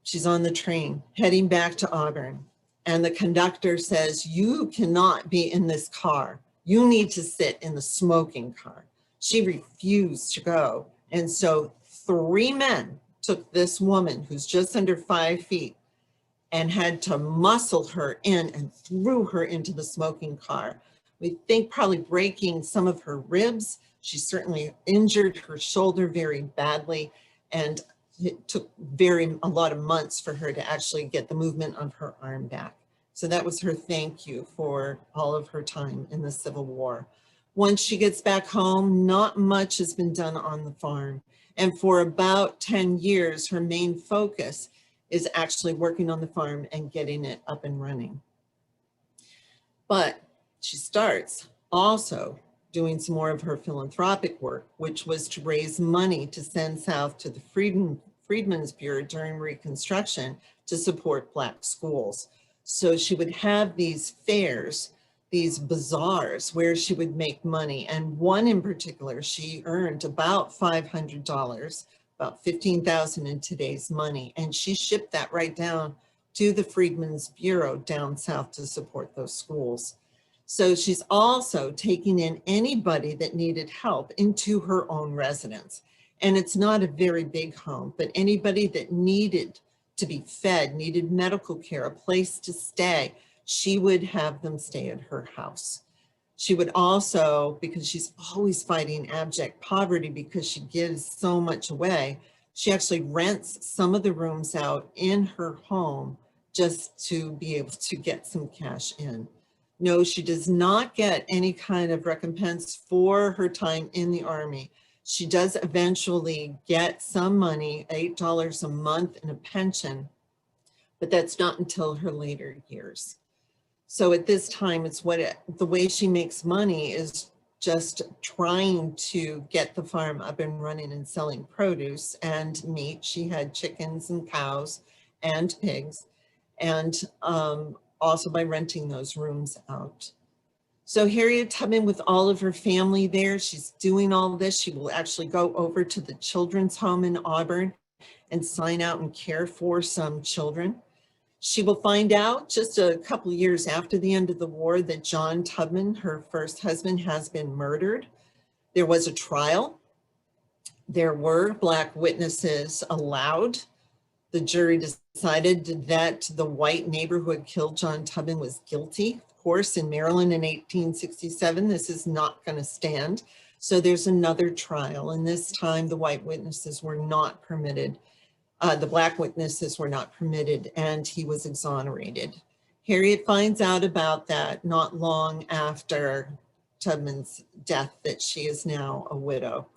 She's on the train heading back to Auburn, and the conductor says, "You cannot be in this car. You need to sit in the smoking car." She refused to go. And so 3 men took this woman who's just under 5 feet and had to muscle her in and threw her into the smoking car. We think probably breaking some of her ribs. She certainly injured her shoulder very badly, and it took a lot of months for her to actually get the movement of her arm back. So that was her thank you for all of her time in the Civil War. Once she gets back home, not much has been done on the farm. And for about 10 years, her main focus is actually working on the farm and getting it up and running. But she starts also doing some more of her philanthropic work, which was to raise money to send south to the Freedmen's Bureau during Reconstruction to support Black schools. So she would have these fairs, these bazaars where she would make money. And one in particular, she earned about $500, about $15,000 in today's money. And she shipped that right down to the Freedmen's Bureau down south to support those schools. So she's also taking in anybody that needed help into her own residence. And it's not a very big home, but anybody that needed to be fed, needed medical care, a place to stay, she would have them stay at her house. She would also, because she's always fighting abject poverty because she gives so much away, she actually rents some of the rooms out in her home just to be able to get some cash in. No, she does not get any kind of recompense for her time in the Army. She does eventually get some money, $8 a month in a pension, but that's not until her later years. So at this time, the way she makes money is just trying to get the farm up and running and selling produce and meat. She had chickens and cows and pigs, and also by renting those rooms out. So Harriet Tubman, with all of her family there, she's doing all this. She will actually go over to the children's home in Auburn and sign out and care for some children. She will find out just a couple of years after the end of the war that John Tubman, her first husband, has been murdered. There was a trial. There were Black witnesses allowed. The jury decided that the white neighbor who had killed John Tubman was guilty. Of course, in Maryland in 1867, this is not going to stand. So there's another trial, and this time the white witnesses were not permitted. The Black witnesses were not permitted, and he was exonerated. Harriet finds out about that not long after Tubman's death, that she is now a widow.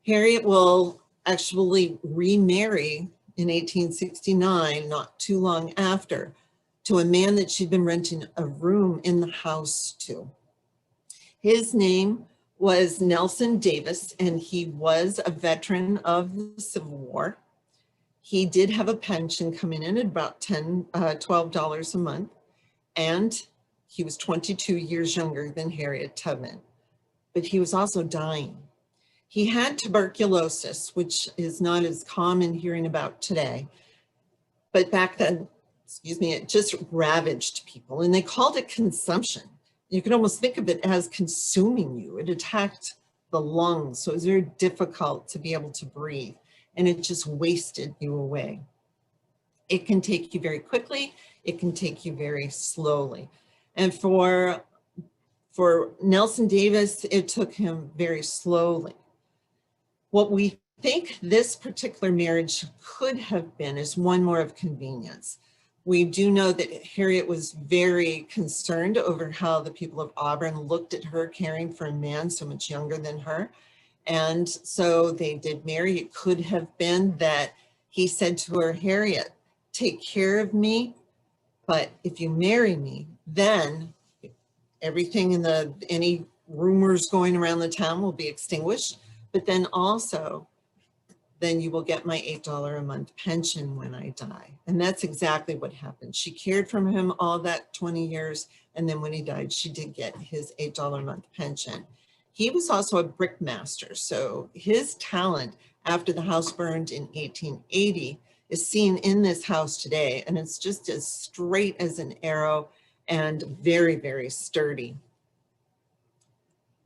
Harriet will actually remarry in 1869, not too long after, to a man that she'd been renting a room in the house to. His name was Nelson Davis, and he was a veteran of the Civil War. He did have a pension coming in at about $12 a month, and he was 22 years younger than Harriet Tubman, but he was also dying. He had tuberculosis, which is not as common hearing about today, but back then, it just ravaged people, and they called it consumption. You could almost think of it as consuming you. It attacked the lungs, so it was very difficult to be able to breathe, and it just wasted you away. It can take you very quickly. It can take you very slowly. And for Nelson Davis, it took him very slowly. What we think this particular marriage could have been is one more of convenience. We do know that Harriet was very concerned over how the people of Auburn looked at her caring for a man so much younger than her. And so they did marry. It could have been that he said to her, "Harriet, take care of me, but if you marry me, then everything in any rumors going around the town will be extinguished, but then also, then you will get my $8 a month pension when I die. And that's exactly what happened. She cared for him all that 20 years. And then when he died, she did get his $8 a month pension. He was also a brick master. So his talent after the house burned in 1880 is seen in this house today. And it's just as straight as an arrow and very, very sturdy.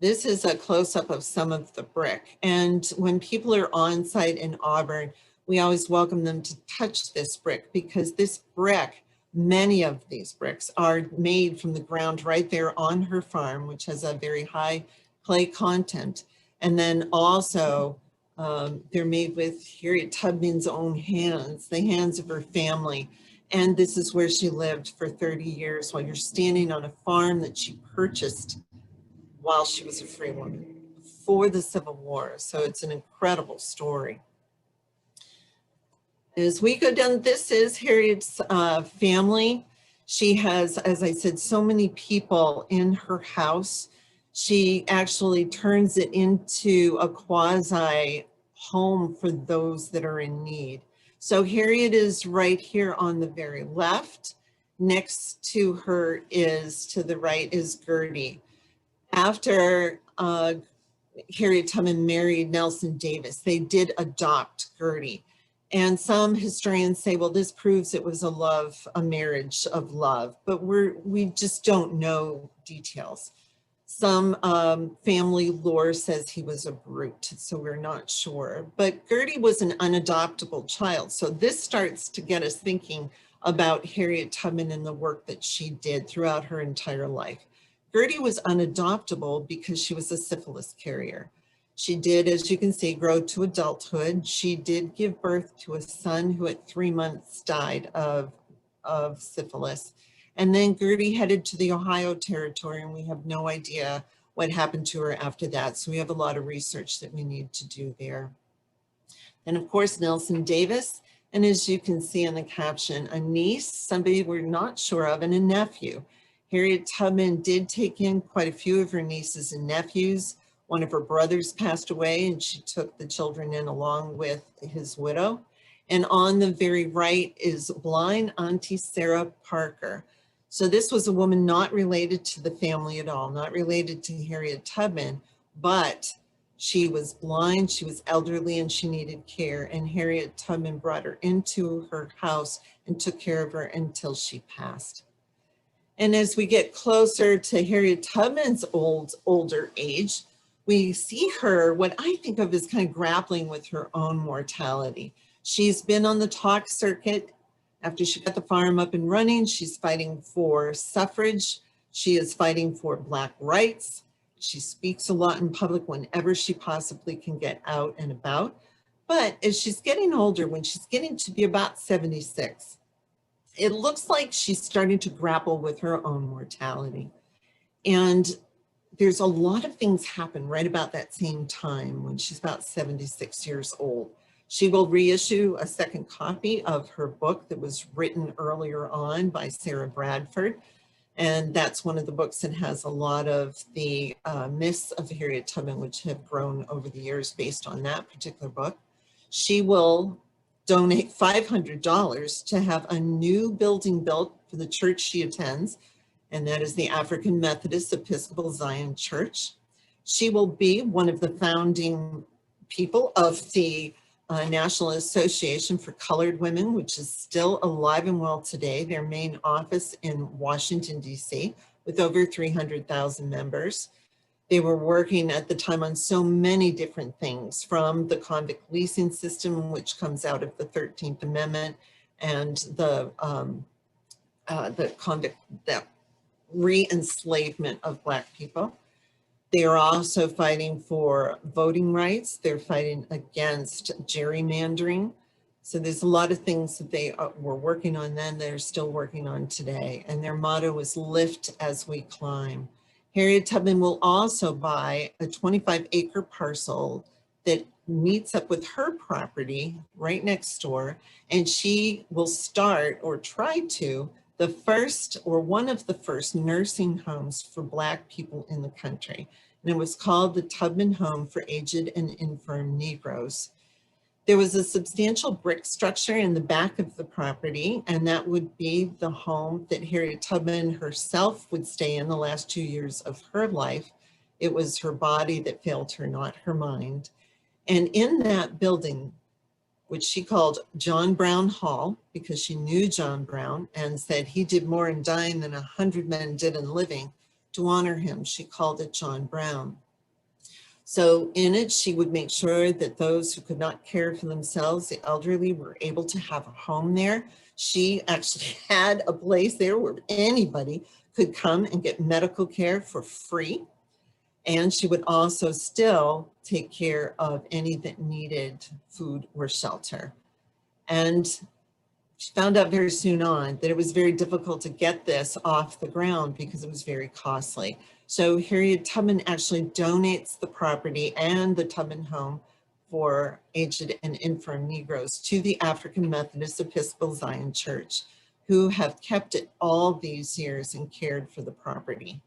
This is a close-up of some of the brick. And when people are on site in Auburn, we always welcome them to touch this brick, because this brick, many of these bricks are made from the ground right there on her farm, which has a very high clay content. And then also they're made with Harriet Tubman's own hands, the hands of her family. And this is where she lived for 30 years while you're standing on a farm that she purchased while she was a free woman before the Civil War. So it's an incredible story. As we go down, this is Harriet's family. She has, as I said, so many people in her house. She actually turns it into a quasi home for those that are in need. So Harriet is right here on the very left. Next to her is, to the right, is Gertie. After Harriet Tubman married Nelson Davis, they did adopt Gertie. And some historians say, well, this proves it was a marriage of love, but we just don't know details. Some family lore says he was a brute, so we're not sure. But Gertie was an unadoptable child. So this starts to get us thinking about Harriet Tubman and the work that she did throughout her entire life. Gertie was unadoptable because she was a syphilis carrier. She did, as you can see, grow to adulthood. She did give birth to a son who at 3 months died of syphilis. And then Gertie headed to the Ohio Territory, and we have no idea what happened to her after that. So we have a lot of research that we need to do there. And of course, Nelson Davis, and as you can see in the caption, a niece, somebody we're not sure of, and a nephew. Harriet Tubman did take in quite a few of her nieces and nephews. One of her brothers passed away, and she took the children in along with his widow. And on the very right is blind Auntie Sarah Parker. So this was a woman not related to the family at all, not related to Harriet Tubman, but she was blind, she was elderly, and she needed care. And Harriet Tubman brought her into her house and took care of her until she passed. And as we get closer to Harriet Tubman's older age, we see her, what I think of as kind of grappling with her own mortality. She's been on the talk circuit. After she got the farm up and running, she's fighting for suffrage. She is fighting for Black rights. She speaks a lot in public whenever she possibly can get out and about. But as she's getting older, when she's getting to be about 76, it looks like she's starting to grapple with her own mortality. And there's a lot of things happen right about that same time when she's about 76 years old. She will reissue a second copy of her book that was written earlier on by Sarah Bradford. And that's one of the books that has a lot of the myths of Harriet Tubman, which have grown over the years based on that particular book. She will donate $500 to have a new building built for the church she attends, and that is the African Methodist Episcopal Zion Church. She will be one of the founding people of the National Association for Colored Women, which is still alive and well today, their main office in Washington, D.C., with over 300,000 members. They were working at the time on so many different things, from the convict leasing system, which comes out of the 13th Amendment, and the re-enslavement of Black people. They are also fighting for voting rights. They're fighting against gerrymandering. So there's a lot of things that they were working on then, they're still working on today. And their motto is lift as we climb. Harriet Tubman will also buy a 25-acre parcel that meets up with her property right next door, and she will start, or try to, the first or one of the first nursing homes for Black people in the country. And it was called the Tubman Home for Aged and Infirm Negroes. There was a substantial brick structure in the back of the property, and that would be the home that Harriet Tubman herself would stay in the last 2 years of her life. It was her body that failed her, not her mind. And in that building, which she called John Brown Hall, because she knew John Brown and said he did more in dying than 100 men did in living, to honor him, she called it John Brown. So in it, she would make sure that those who could not care for themselves, the elderly, were able to have a home there. She actually had a place there where anybody could come and get medical care for free. And she would also still take care of any that needed food or shelter. And she found out very soon on that it was very difficult to get this off the ground because it was very costly. So Harriet Tubman actually donates the property and the Tubman home for aged and infirm Negroes to the African Methodist Episcopal Zion Church, who have kept it all these years and cared for the property.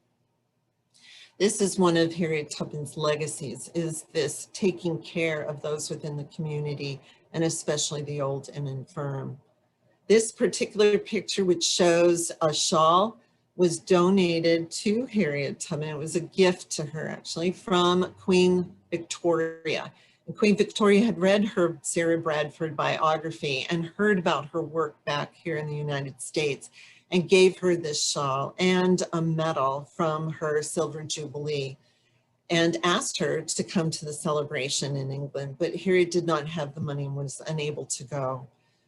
This is one of Harriet Tubman's legacies, is this taking care of those within the community, and especially the old and infirm. This particular picture, which shows a shawl, was donated to Harriet Tubman. It was a gift to her, actually, from Queen Victoria. And Queen Victoria had read her Sarah Bradford biography and heard about her work back here in the United States, and gave her this shawl and a medal from her Silver Jubilee, and asked her to come to the celebration in England. But Harriet did not have the money and was unable to go.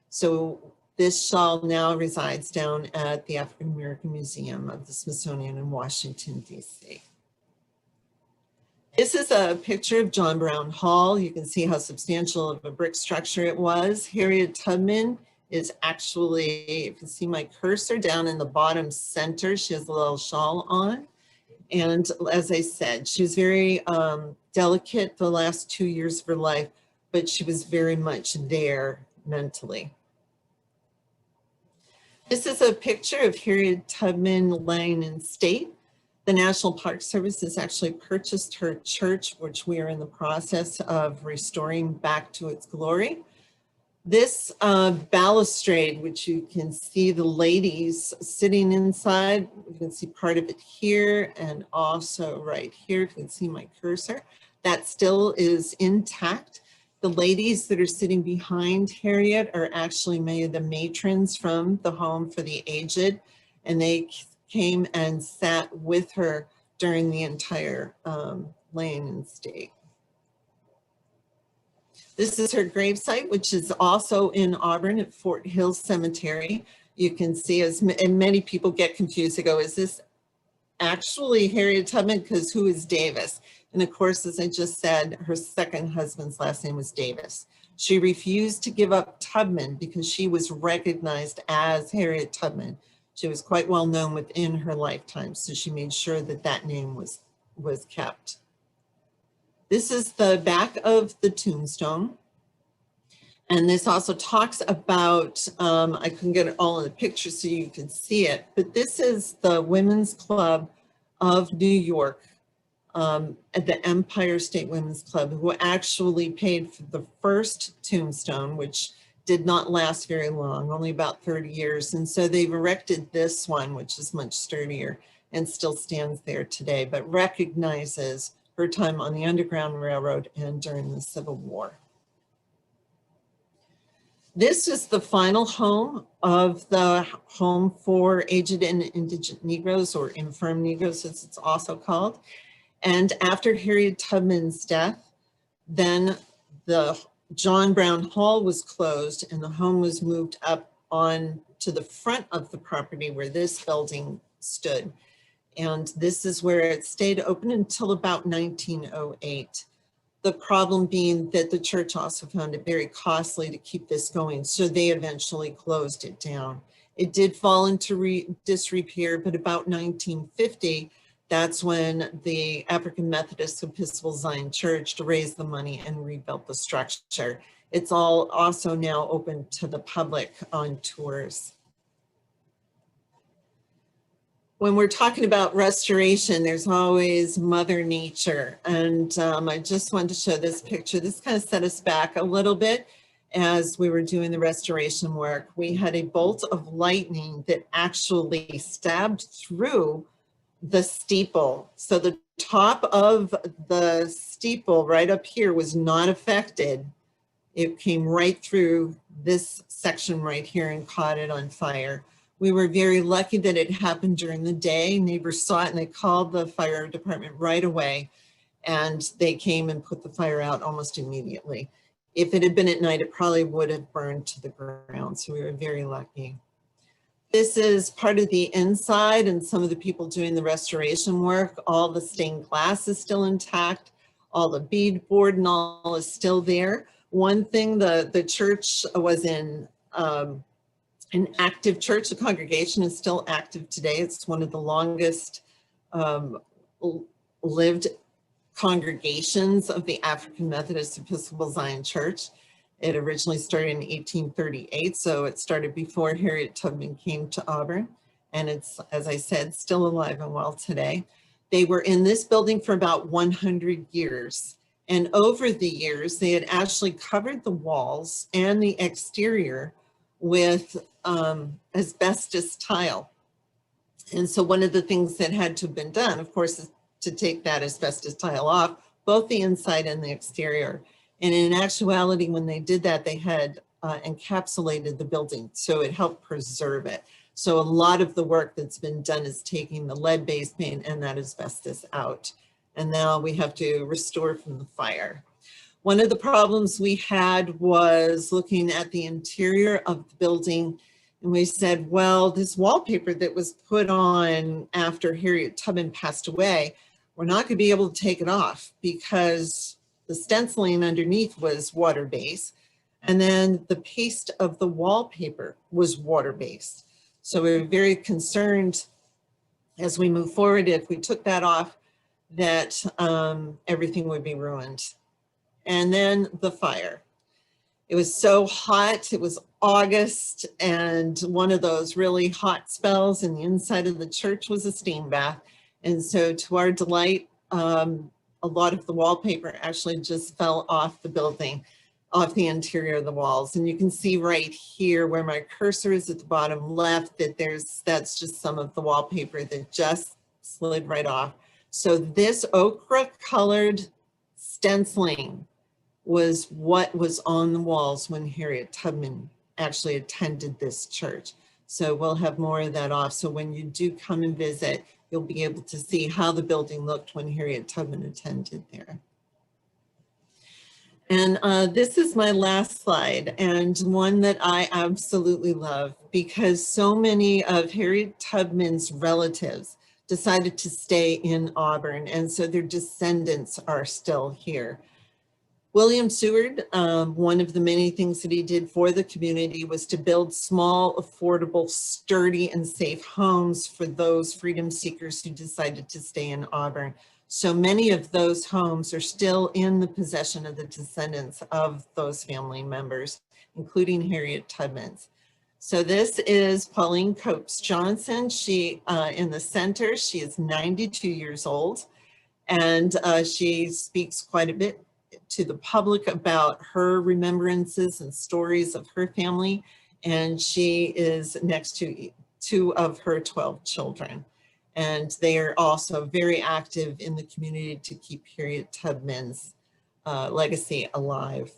So this shawl now resides down at the African American Museum of the Smithsonian in Washington, D.C. This is a picture of John Brown Hall. You can see how substantial of a brick structure it was. Harriet Tubman is actually, you can see my cursor down in the bottom center. She has a little shawl on. And as I said, she was very delicate the last 2 years of her life, but she was very much there mentally. This is a picture of Harriet Tubman laying in state. The National Park Service has actually purchased her church, which we are in the process of restoring back to its glory. This balustrade, which you can see the ladies sitting inside, you can see part of it here and also right here, you can see my cursor, that still is intact. The ladies that are sitting behind Harriet are actually many of the matrons from the Home for the Aged, and they came and sat with her during the entire laying in state. This is her gravesite, which is also in Auburn at Fort Hill Cemetery. You can see, and many people get confused. They go, is this actually Harriet Tubman? Because who is Davis? And of course, as I just said, her second husband's last name was Davis. She refused to give up Tubman because she was recognized as Harriet Tubman. She was quite well known within her lifetime, so she made sure that that name was kept. This is the back of the tombstone. And this also talks about, I couldn't get it all in the picture so you can see it, but this is the Women's Club of New York, at the Empire State Women's Club, who actually paid for the first tombstone, which did not last very long, only about 30 years. And so they've erected this one, which is much sturdier and still stands there today, but recognizes her time on the Underground Railroad and during the Civil War. This is the final home of the Home for Aged and Indigent Negroes, or Infirm Negroes as it's also called. And after Harriet Tubman's death, then the John Brown Hall was closed and the home was moved up on to the front of the property where this building stood. And this is where it stayed open until about 1908. The problem being that the church also found it very costly to keep this going, so they eventually closed it down. It did fall into disrepair, but about 1950, that's when the African Methodist Episcopal Zion Church raised the money and rebuilt the structure. It's all also now open to the public on tours. when we're talking about restoration, there's always Mother Nature. And I just wanted to show this picture. This kind of set us back a little bit as we were doing the restoration work. We had a bolt of lightning that actually stabbed through the steeple. So the top of the steeple right up here was not affected. It came right through this section right here and caught it on fire. We were very lucky that it happened during the day. Neighbors saw it and they called the fire department right away, and they came and put the fire out almost immediately. If it had been at night, it probably would have burned to the ground. So we were very lucky. This is part of the inside and some of the people doing the restoration work. All the stained glass is still intact. All the beadboard and all is still there. One thing, the church was in an active church. The congregation is still active today. It's one of the longest lived congregations of the African Methodist Episcopal Zion Church. It originally started in 1838, so it started before Harriet Tubman came to Auburn. And it's, as I said, still alive and well today. They were in this building for about 100 years. And over the years, they had actually covered the walls and the exterior with asbestos tile. And so one of the things that had to have been done, of course, is to take that asbestos tile off, both the inside and the exterior. And in actuality, when they did that, they had encapsulated the building, so it helped preserve it. So a lot of the work that's been done is taking the lead-based paint and that asbestos out. And now we have to restore from the fire. One of the problems we had was looking at the interior of the building, and we said, well, this wallpaper that was put on after Harriet Tubman passed away, we're not going to be able to take it off because the stenciling underneath was water-based, and then the paste of the wallpaper was water-based. So we were very concerned as we move forward, if we took that off, that everything would be ruined. And then the fire. It was so hot. It was August, and one of those really hot spells, and the inside of the church was a steam bath. And so to our delight, a lot of the wallpaper actually just fell off the building, off the interior of the walls. And you can see right here where my cursor is at the bottom left that that's just some of the wallpaper that just slid right off. So this ochre colored stenciling was what was on the walls when Harriet Tubman actually attended this church. So we'll have more of that off. So when you do come and visit, you'll be able to see how the building looked when Harriet Tubman attended there. And this is my last slide, and one that I absolutely love, because so many of Harriet Tubman's relatives decided to stay in Auburn, and so their descendants are still here. William Seward, one of the many things that he did for the community was to build small, affordable, sturdy, and safe homes for those freedom seekers who decided to stay in Auburn. So many of those homes are still in the possession of the descendants of those family members, including Harriet Tubman's. So this is Pauline Copes Johnson. She, in the center, she is 92 years old, and she speaks quite a bit to the public about her remembrances and stories of her family, and she is next to 2 of her 12 children. And they are also very active in the community to keep Harriet Tubman's legacy alive.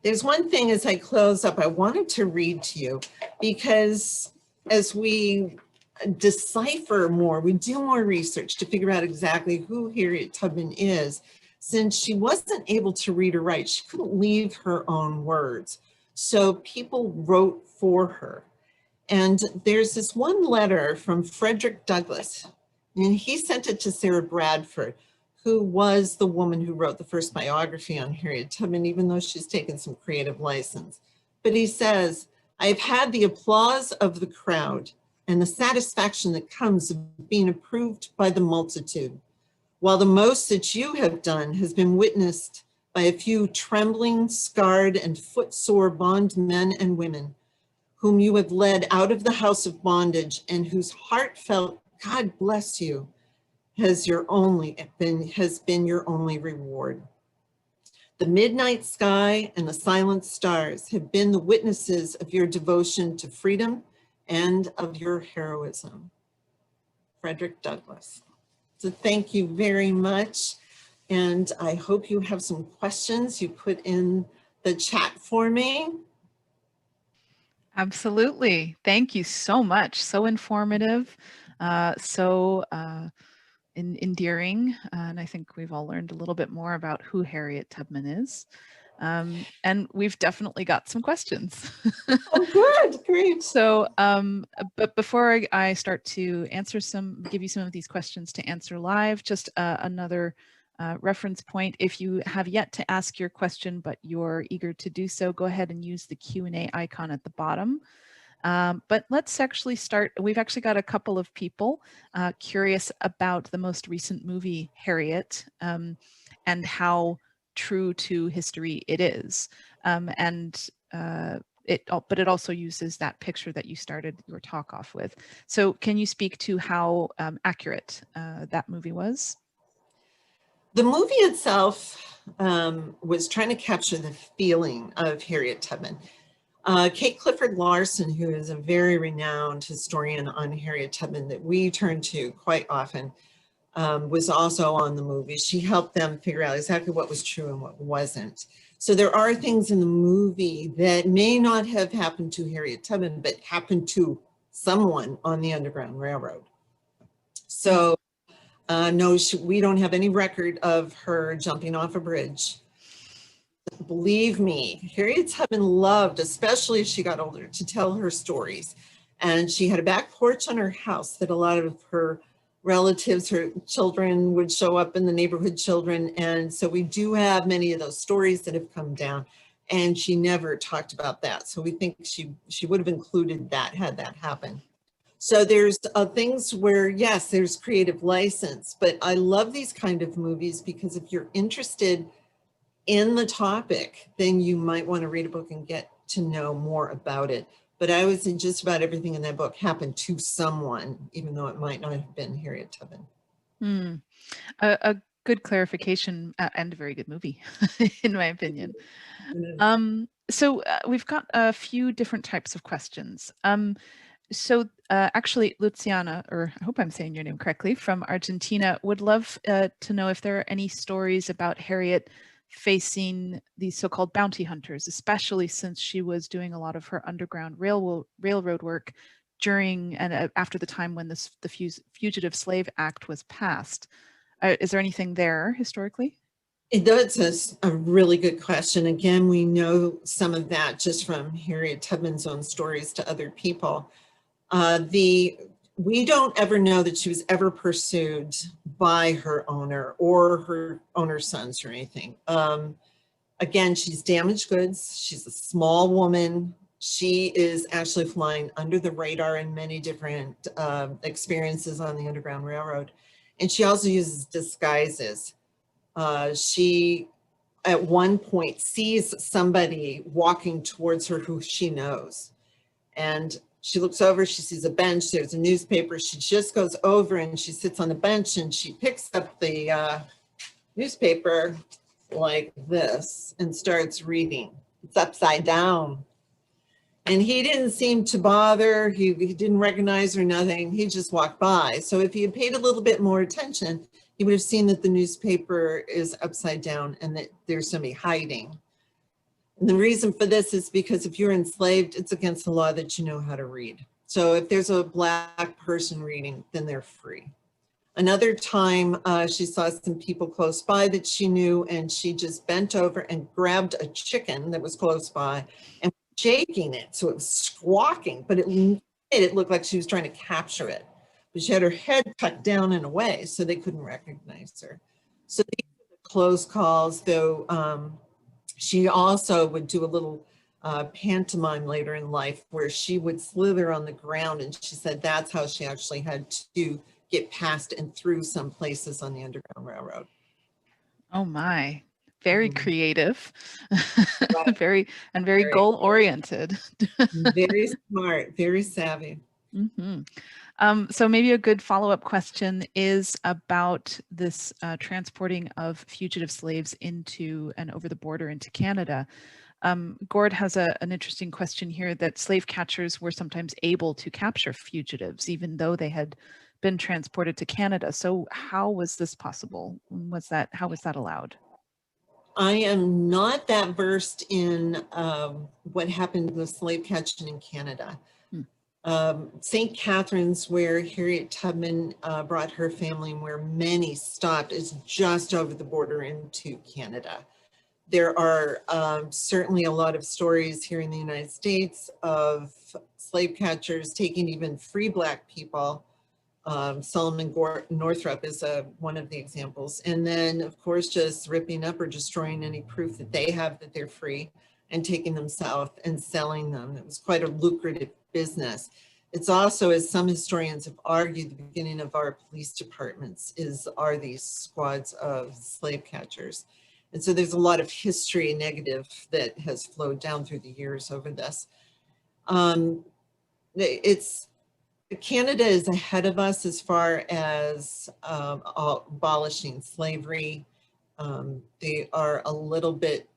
There's one thing as I close up I wanted to read to you, because as we decipher more, we do more research to figure out exactly who Harriet Tubman is. Since she wasn't able to read or write, she couldn't leave her own words. So people wrote for her. And there's this one letter from Frederick Douglass, and he sent it to Sarah Bradford, who was the woman who wrote the first biography on Harriet Tubman, even though she's taken some creative license. But he says, "I've had the applause of the crowd and the satisfaction that comes of being approved by the multitude, while the most that you have done has been witnessed by a few trembling, scarred, and footsore bondmen and women, whom you have led out of the house of bondage, and whose heartfelt God bless you has been your only reward. The midnight sky and the silent stars have been the witnesses of your devotion to freedom and of your heroism. Frederick Douglass. So thank you very much. And I hope you have some questions you put in the chat for me. Absolutely. Thank you so much. So informative, endearing. And I think we've all learned a little bit more about who Harriet Tubman is. And we've definitely got some questions. Oh, good, great. So, but before I start to give you some of these questions to answer live, just another reference point. If you have yet to ask your question, but you're eager to do so, go ahead and use the Q&A icon at the bottom. But let's actually start. We've actually got a couple of people curious about the most recent movie, Harriet, and how true to history it is. But it also uses that picture that you started your talk off with. So can you speak to how accurate that movie was? The movie itself was trying to capture the feeling of Harriet Tubman. Kate Clifford Larson, who is a very renowned historian on Harriet Tubman that we turn to quite often, was also on the movie. She helped them figure out exactly what was true and what wasn't. So there are things in the movie that may not have happened to Harriet Tubman, but happened to someone on the Underground Railroad. So no, we don't have any record of her jumping off a bridge. Believe me, Harriet Tubman loved, especially as she got older, to tell her stories. And she had a back porch on her house that a lot of her relatives, her children would show up in, the neighborhood children. And so we do have many of those stories that have come down, and she never talked about that. So we think she would have included that had that happened. So there's things where, yes, there's creative license, but I love these kind of movies because if you're interested in the topic, then you might want to read a book and get to know more about it. But I would say just about everything in that book happened to someone, even though it might not have been Harriet Tubman. A good clarification and a very good movie, in my opinion. So we've got a few different types of questions. Actually, Luciana, or I hope I'm saying your name correctly, from Argentina, would love to know if there are any stories about Harriet facing these so-called bounty hunters, especially since she was doing a lot of her Underground Railroad work during and after the time when the Fugitive Slave Act was passed. Is there anything there historically? That's a really good question. Again, we know some of that just from Harriet Tubman's own stories to other people. We don't ever know that she was ever pursued by her owner or her owner's sons or anything. Again, she's damaged goods. She's a small woman. She is actually flying under the radar in many different experiences on the Underground Railroad. And she also uses disguises. She, at one point, sees somebody walking towards her who she knows. And she looks over, she sees a bench, there's a newspaper. She just goes over and she sits on the bench and she picks up the newspaper like this and starts reading. It's upside down. And he didn't seem to bother. He didn't recognize her, nothing. He just walked by. So if he had paid a little bit more attention, he would have seen that the newspaper is upside down and that there's somebody hiding. And the reason for this is because if you're enslaved, it's against the law that you know how to read. So if there's a Black person reading, then they're free. Another time, she saw some people close by that she knew, and she just bent over and grabbed a chicken that was close by and shaking it. So it was squawking, but it made it look like she was trying to capture it. But she had her head tucked down in a way so they couldn't recognize her. So these are the close calls, though. She also would do a little pantomime later in life where she would slither on the ground, and she said that's how she actually had to get past and through some places on the Underground Railroad. Oh my, very creative, right. very goal-oriented. Very smart, very savvy. So maybe a good follow-up question is about this transporting of fugitive slaves into and over the border into Canada. Gord has an interesting question here that slave catchers were sometimes able to capture fugitives even though they had been transported to Canada. So how was this possible? How was that allowed? I am not that versed in what happened with slave catching in Canada. St. Catharines, where Harriet Tubman brought her family and where many stopped, is just over the border into Canada. There are certainly a lot of stories here in the United States of slave catchers taking even free Black people. Solomon Northrop is one of the examples. And then, of course, just ripping up or destroying any proof that they have that they're free and taking them south and selling them. It was quite a lucrative business. It's also, as some historians have argued, the beginning of our police departments are these squads of slave catchers. And so there's a lot of history negative that has flowed down through the years over this. Canada is ahead of us as far as abolishing slavery. They are a little bit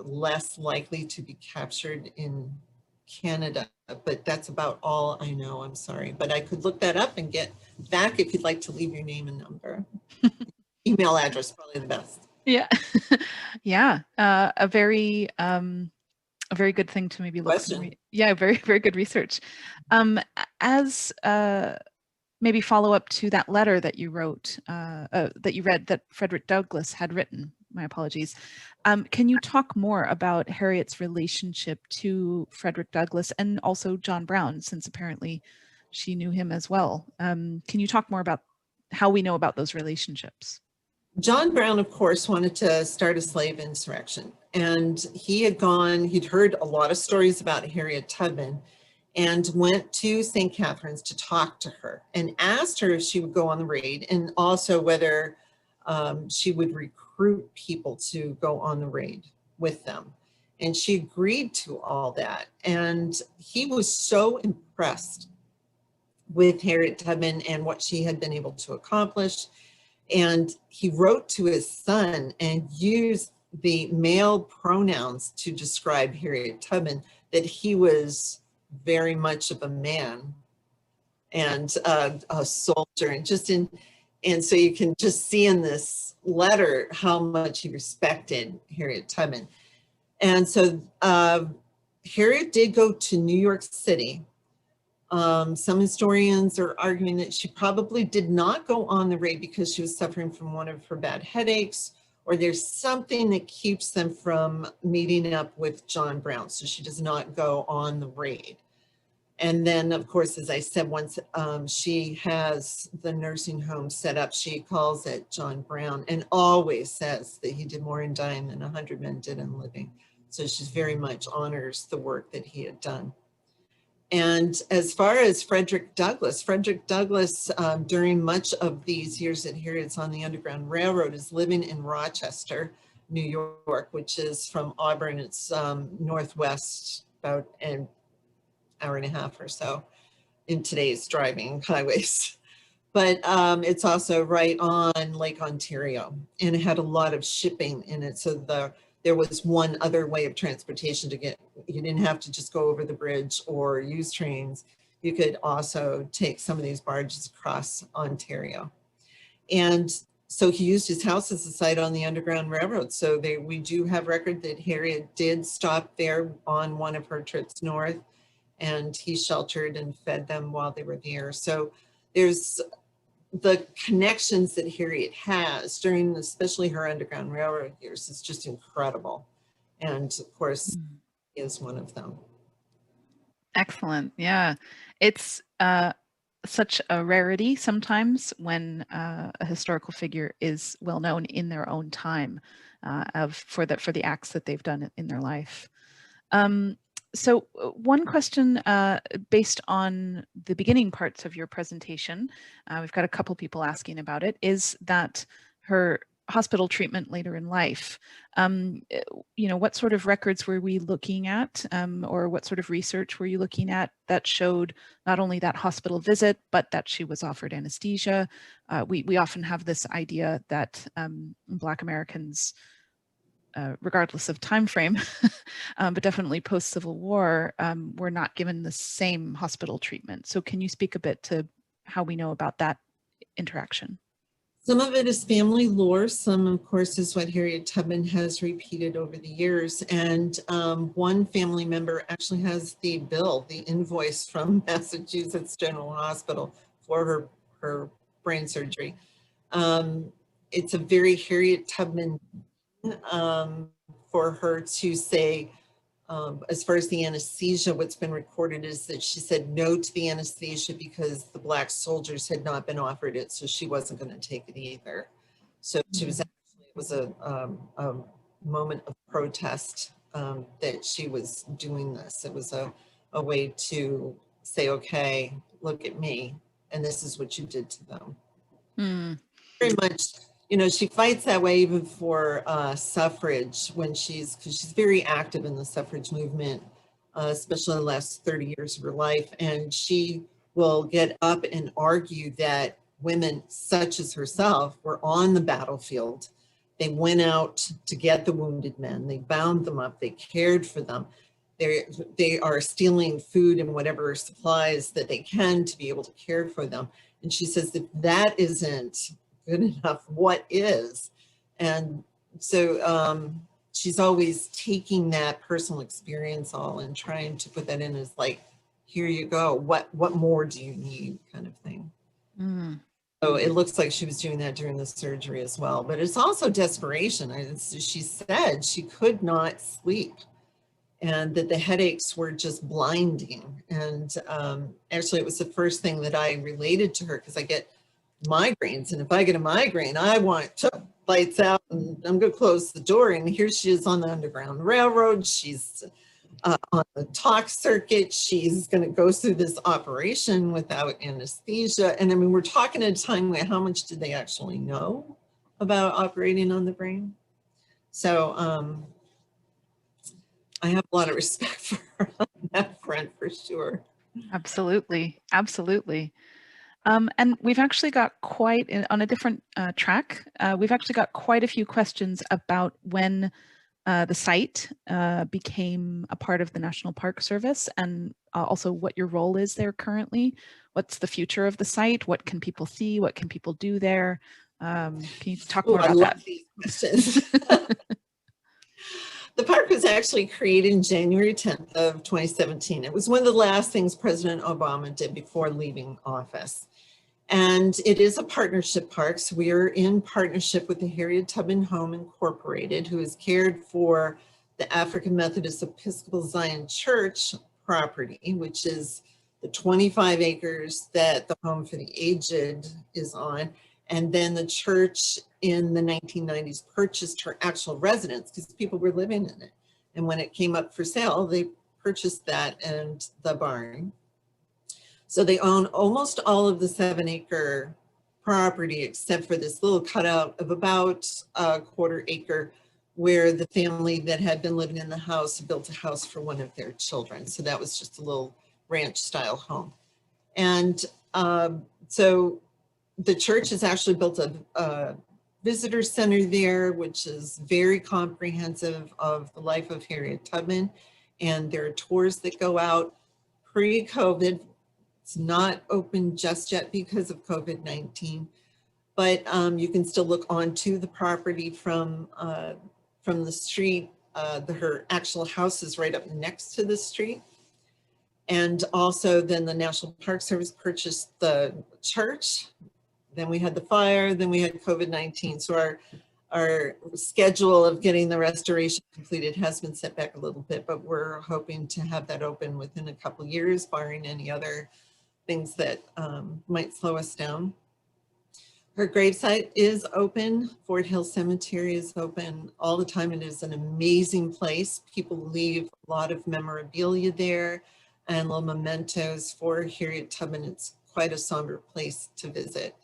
less likely to be captured in Canada, but that's about all I know. I'm sorry, but I could look that up and get back if you'd like to leave your name and number. Email address, probably the best. Yeah, yeah, a very good thing to maybe look for. Yeah, very good research. As maybe follow up to that letter that you wrote, that you read, that Frederick Douglass had written. My apologies. Can you talk more about Harriet's relationship to Frederick Douglass and also John Brown, since apparently she knew him as well? Can you talk more about how we know about those relationships? John Brown, of course, wanted to start a slave insurrection, and he'd heard a lot of stories about Harriet Tubman and went to St. Catharines to talk to her and asked her if she would go on the raid and also whether she would recruit people to go on the raid with them. And she agreed to all that. And he was so impressed with Harriet Tubman and what she had been able to accomplish. And he wrote to his son and used the male pronouns to describe Harriet Tubman, that he was very much of a man and a soldier, and so you can just see in this letter how much he respected Harriet Tubman. And so Harriet did go to New York City. Some historians are arguing that she probably did not go on the raid because she was suffering from one of her bad headaches, or there's something that keeps them from meeting up with John Brown. So she does not go on the raid. And then, of course, as I said, once she has the nursing home set up, she calls it John Brown and always says that he did more in dying than 100 men did in living. So she very much honors the work that he had done. And as far as Frederick Douglass, during much of these years that Harriet's on the Underground Railroad, is living in Rochester, New York, which is from Auburn. It's northwest, about an hour and a half or so in today's driving highways. But it's also right on Lake Ontario, and it had a lot of shipping in it. So there was one other way of transportation to get, you didn't have to just go over the bridge or use trains. You could also take some of these barges across Ontario. And so he used his house as a site on the Underground Railroad. So we do have record that Harriet did stop there on one of her trips north, and he sheltered and fed them while they were there. So there's the connections that Harriet has during especially her Underground Railroad years is just incredible. And of course, is one of them. Excellent. Yeah. It's such a rarity sometimes when a historical figure is well known in their own time for the acts that they've done in their life. So one question based on the beginning parts of your presentation, we've got a couple people asking about it, is that her hospital treatment later in life. What sort of records were we looking at, or what sort of research were you looking at that showed not only that hospital visit, but that she was offered anesthesia? We often have this idea that Black Americans, regardless of time frame, but definitely post-Civil War, were not given the same hospital treatment. So can you speak a bit to how we know about that interaction? Some of it is family lore. Some, of course, is what Harriet Tubman has repeated over the years. And one family member actually has the bill, the invoice from Massachusetts General Hospital for her brain surgery. It's a very Harriet Tubman for her to say, as far as the anesthesia, what's been recorded is that she said no to the anesthesia because the Black soldiers had not been offered it, so she wasn't going to take it either. So she was actually, it was a moment of protest that she was doing this. It was a way to say, okay, look at me, and this is what you did to them. Very much, she fights that way even for suffrage because she's very active in the suffrage movement, especially in the last 30 years of her life. And she will get up and argue that women such as herself were on the battlefield. They went out to get the wounded men. They bound them up. They cared for them. They are stealing food and whatever supplies that they can to be able to care for them. And she says that that isn't good enough, what is? And so she's always taking that personal experience all and trying to put that in as like, here you go, what more do you need, kind of thing. So it looks like she was doing that during the surgery as well, but it's also desperation. She said she could not sleep and that the headaches were just blinding. And actually it was the first thing that I related to her, because I get migraines, and if I get a migraine, I want to lights out and I'm going to close the door. And here she is on the Underground Railroad. She's on the talk circuit. She's going to go through this operation without anesthesia. And I mean, we're talking at a time where how much did they actually know about operating on the brain? So I have a lot of respect for her on that front, for sure. Absolutely, absolutely. And we've actually got on a different track, we've actually got quite a few questions about when the site became a part of the National Park Service, and also what your role is there currently. What's the future of the site? What can people see? What can people do there? Can you talk more about that? These questions. The park was actually created in January 10th of 2017. It was one of the last things President Obama did before leaving office. And it is a partnership park. So we are in partnership with the Harriet Tubman Home Incorporated, who has cared for the African Methodist Episcopal Zion Church property, which is the 25 acres that the Home for the Aged is on. And then the church in the 1990s purchased her actual residence because people were living in it. And when it came up for sale, they purchased that and the barn. So they own almost all of the 7-acre property, except for this little cutout of about a quarter acre where the family that had been living in the house built a house for one of their children. So that was just a little ranch style home. And so the church has actually built a visitor center there, which is very comprehensive of the life of Harriet Tubman. And there are tours that go out pre-COVID. It's not open just yet because of COVID-19, but you can still look onto the property from the street. Her actual house is right up next to the street. And also then the National Park Service purchased the church. Then we had the fire, then we had COVID-19. So our schedule of getting the restoration completed has been set back a little bit, but we're hoping to have that open within a couple of years, barring any other things that might slow us down. Her gravesite is open. Fort Hill Cemetery is open all the time. It is an amazing place. People leave a lot of memorabilia there and little mementos for Harriet Tubman. It's quite a somber place to visit.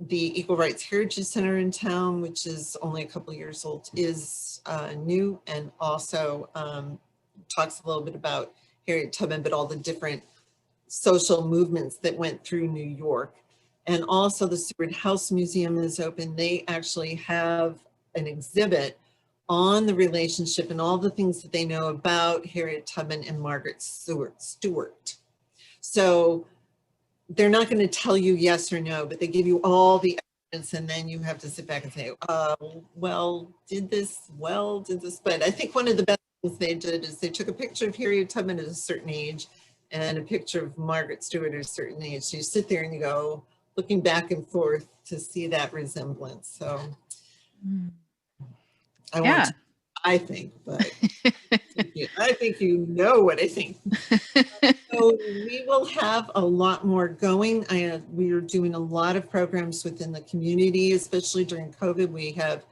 the Equal Rights Heritage Center in town, which is only a couple of years old, is new, and also talks a little bit about Harriet Tubman, but all the different social movements that went through New York. And also the Seward House Museum is open. They actually have an exhibit on the relationship and all the things that they know about Harriet Tubman and Margaret Stewart. So they're not going to tell you yes or no, but they give you all the evidence, and then you have to sit back and say, well, did this? But I think one of the best things they did is they took a picture of Harriet Tubman at a certain age and a picture of Margaret Stewart at a certain age. So you sit there and you go, looking back and forth to see that resemblance. So I think, but I think you know what I think. So we will have a lot more going. We are doing a lot of programs within the community, especially during COVID. We have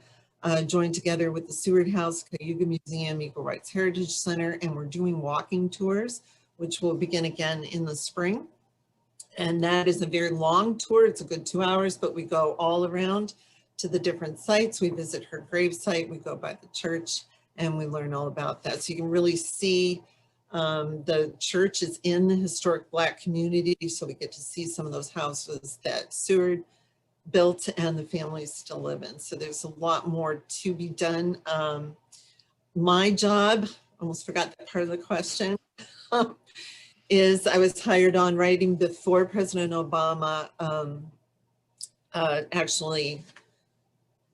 joined together with the Seward House, Cayuga Museum, Equal Rights Heritage Center, and we're doing walking tours, which will begin again in the spring. And that is a very long tour. It's a good 2 hours, but we go all around to the different sites. We visit her grave site, we go by the church, and we learn all about that. So you can really see the church is in the historic Black community. So we get to see some of those houses that Seward built and the families still live in. So there's a lot more to be done. My job, almost forgot that part of the question, is I was hired on writing before President Obama actually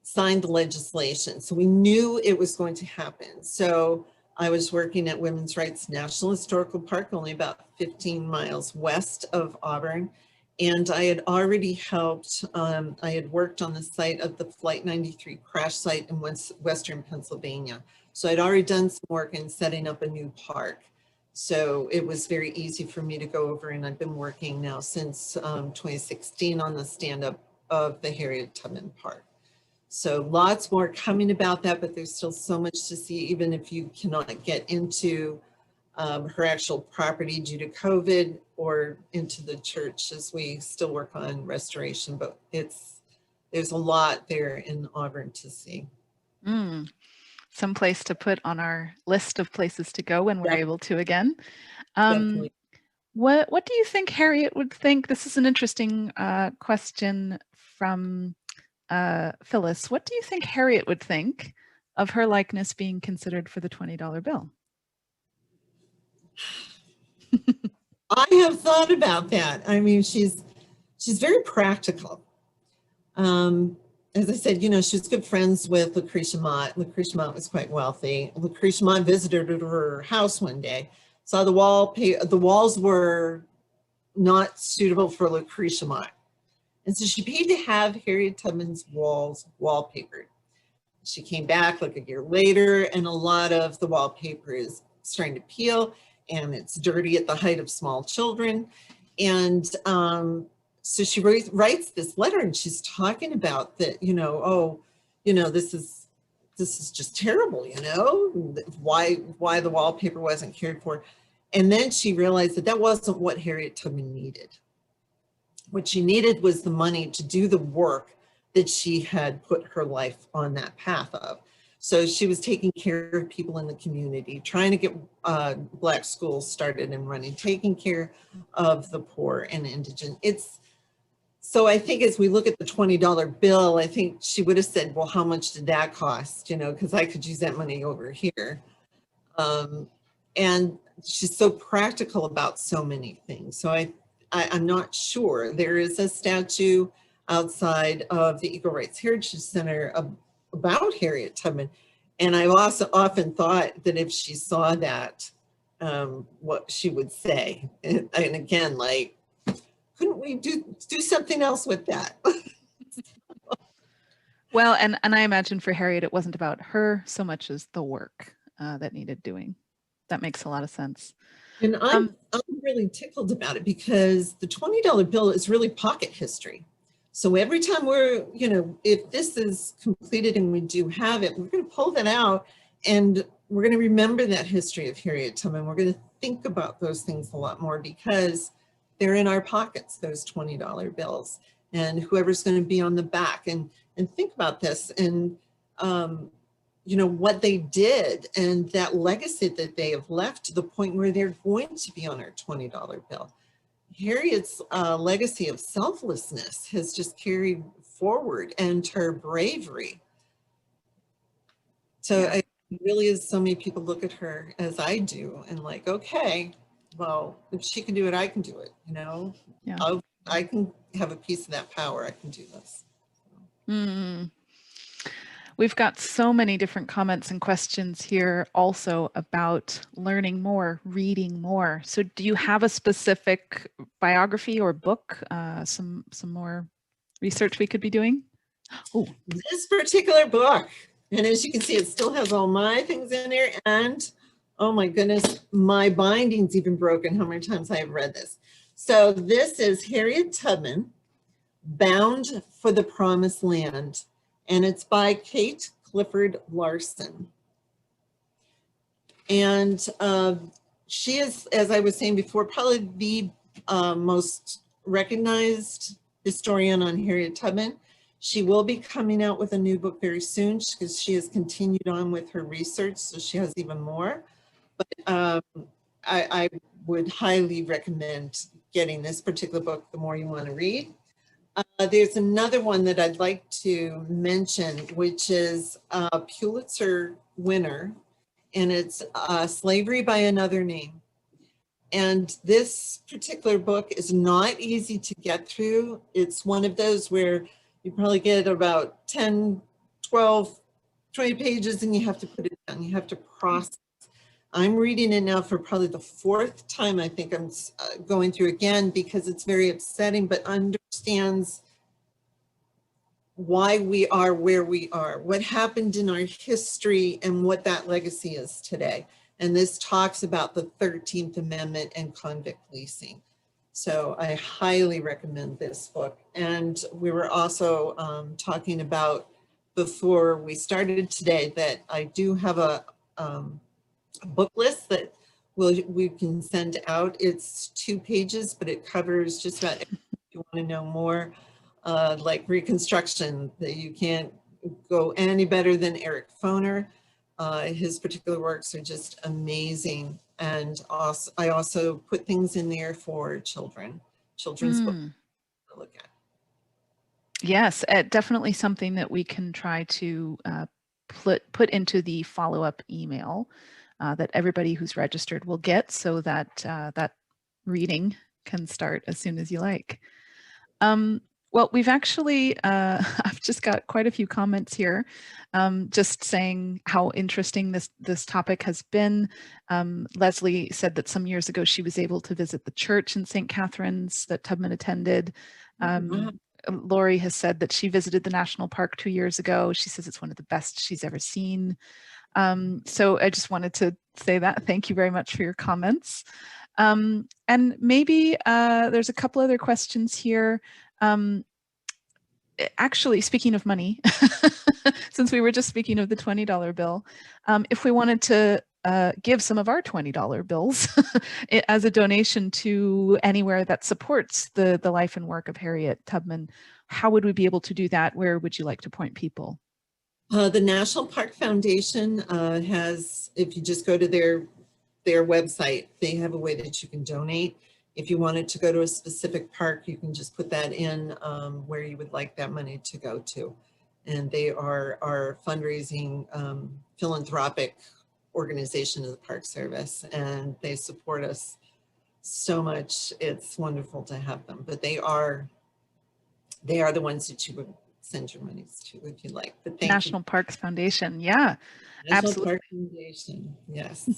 signed the legislation. So we knew it was going to happen. So I was working at Women's Rights National Historical Park, only about 15 miles west of Auburn. And I had already helped, I had worked on the site of the Flight 93 crash site in Western Pennsylvania. So I'd already done some work in setting up a new park. So it was very easy for me to go over, and I've been working now since 2016 on the stand-up of the Harriet Tubman Park. So lots more coming about that, but there's still so much to see, even if you cannot get into her actual property due to COVID or into the church, as we still work on restoration, but there's a lot there in Auburn to see. Some place to put on our list of places to go when we're able to again. What do you think Harriet would think? This is an interesting question from Phyllis. What do you think Harriet would think of her likeness being considered for the $20 bill? I have thought about that. I mean, she's very practical. As I said, you know, she's good friends with Lucretia Mott. Lucretia Mott was quite wealthy. Lucretia Mott visited her house one day, saw the walls were not suitable for Lucretia Mott. And so she paid to have Harriet Tubman's walls wallpapered. She came back like a year later, and a lot of the wallpaper is starting to peel, and it's dirty at the height of small children. And so she writes this letter, and she's talking about that, you know, oh, you know, this is just terrible, you know, why the wallpaper wasn't cared for. And then she realized that that wasn't what Harriet Tubman needed. What she needed was the money to do the work that she had put her life on that path of. So she was taking care of people in the community, trying to get Black schools started and running, taking care of the poor and indigent. So I think as we look at the $20 bill, I think she would have said, well, how much did that cost? You know, because I could use that money over here. And she's so practical about so many things. So I'm not sure. There is a statue outside of the Equal Rights Heritage Center about Harriet Tubman. And I've also often thought that if she saw that, what she would say. And again, like, couldn't we do something else with that? Well, and I imagine for Harriet, it wasn't about her so much as the work that needed doing. That makes a lot of sense. And I'm really tickled about it because the $20 bill is really pocket history. So every time we're, you know, if this is completed and we do have it, we're going to pull that out and we're going to remember that history of Harriet Tubman. We're going to think about those things a lot more because they're in our pockets, those $20 bills. and whoever's going to be on the back, and think about this, and you know, what they did and that legacy that they have left to the point where they're going to be on our $20 bill. Harriet's legacy of selflessness has just carried forward, and her bravery. So Yeah. it really is, so many people look at her as I do and like, okay, well, if she can do it, I can do it, you know? Yeah. I can have a piece of that power. I can do this. Mm. We've got so many different comments and questions here also about learning more, reading more. So do you have a specific biography or book, some more research we could be doing? Oh, This particular book, and as you can see, it still has all my things in there, and oh my goodness, my binding's even broken, how many times I have read this. So this is Harriet Tubman, Bound for the Promised Land, and it's by Kate Clifford Larson. And she is, as I was saying before, probably the most recognized historian on Harriet Tubman. She will be coming out with a new book very soon because she has continued on with her research, so she has even more. But I would highly recommend getting this particular book the more you want to read. There's another one that I'd like to mention, which is a Pulitzer winner, and it's Slavery by Another Name. And this particular book is not easy to get through. It's one of those where you probably get about 10, 12, 20 pages and you have to put it down. You have to process. I'm reading it now for probably the 4th time. I think I'm going through again because it's very upsetting, but understands why we are where we are, what happened in our history, and what that legacy is today. And this talks about the 13th Amendment and convict leasing. So I highly recommend this book. And we were also talking about, before we started today, that I do have a book list that we can send out. It's 2 pages, but it covers just about everything you want to know more. Like Reconstruction, that you can't go any better than Eric Foner. His particular works are just amazing. And also, I also put things in there for children's books to look at. Yes, definitely something that we can try to put into the follow-up email that everybody who's registered will get, so that that reading can start as soon as you like. Well, we've actually, I've just got quite a few comments here, just saying how interesting this topic has been. Leslie said that some years ago she was able to visit the church in St. Catharines that Tubman attended. Lori has said that she visited the national park 2 years ago. She says it's one of the best she's ever seen. So I just wanted to say that. Thank you very much for your comments. And maybe there's a couple other questions here. Actually, speaking of money, since we were just speaking of the $20 bill, if we wanted to give some of our $20 bills as a donation to anywhere that supports the life and work of Harriet Tubman, how would we be able to do that? Where would you like to point people? The National Park Foundation has, if you just go to their website, they have a way that you can donate. If you wanted to go to a specific park, you can just put that in where you would like that money to go to. And they are our fundraising philanthropic organization of the Park Service, and they support us so much. It's wonderful to have them, but they are the ones that you would send your monies to if you like. But thank National you. Parks Foundation, yeah. National Absolutely. Park Foundation, yes.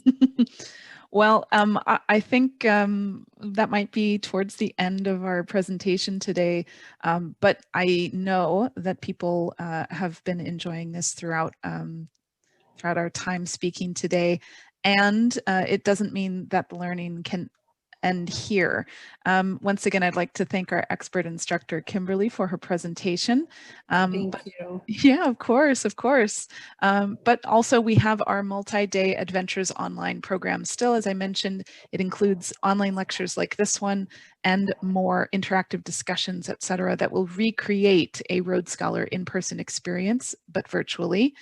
Well, I think that might be towards the end of our presentation today, but I know that people have been enjoying this throughout our time speaking today, and it doesn't mean that the learning can end here. Once again, I'd like to thank our expert instructor, Kimberly, for her presentation. Thank you. Yeah, of course, of course. But also we have our multi-day Adventures Online program. Still, as I mentioned, it includes online lectures like this one and more interactive discussions, etc., that will recreate a Rhodes Scholar in-person experience, but virtually.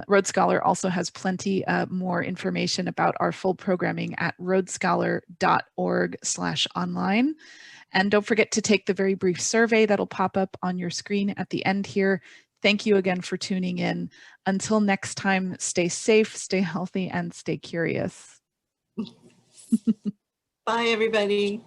Rhodes Scholar also has plenty more information about our full programming at rhodesscholar.org/online. And don't forget to take the very brief survey that'll pop up on your screen at the end here. Thank you again for tuning in. Until next time, stay safe, stay healthy, and stay curious. Bye, everybody.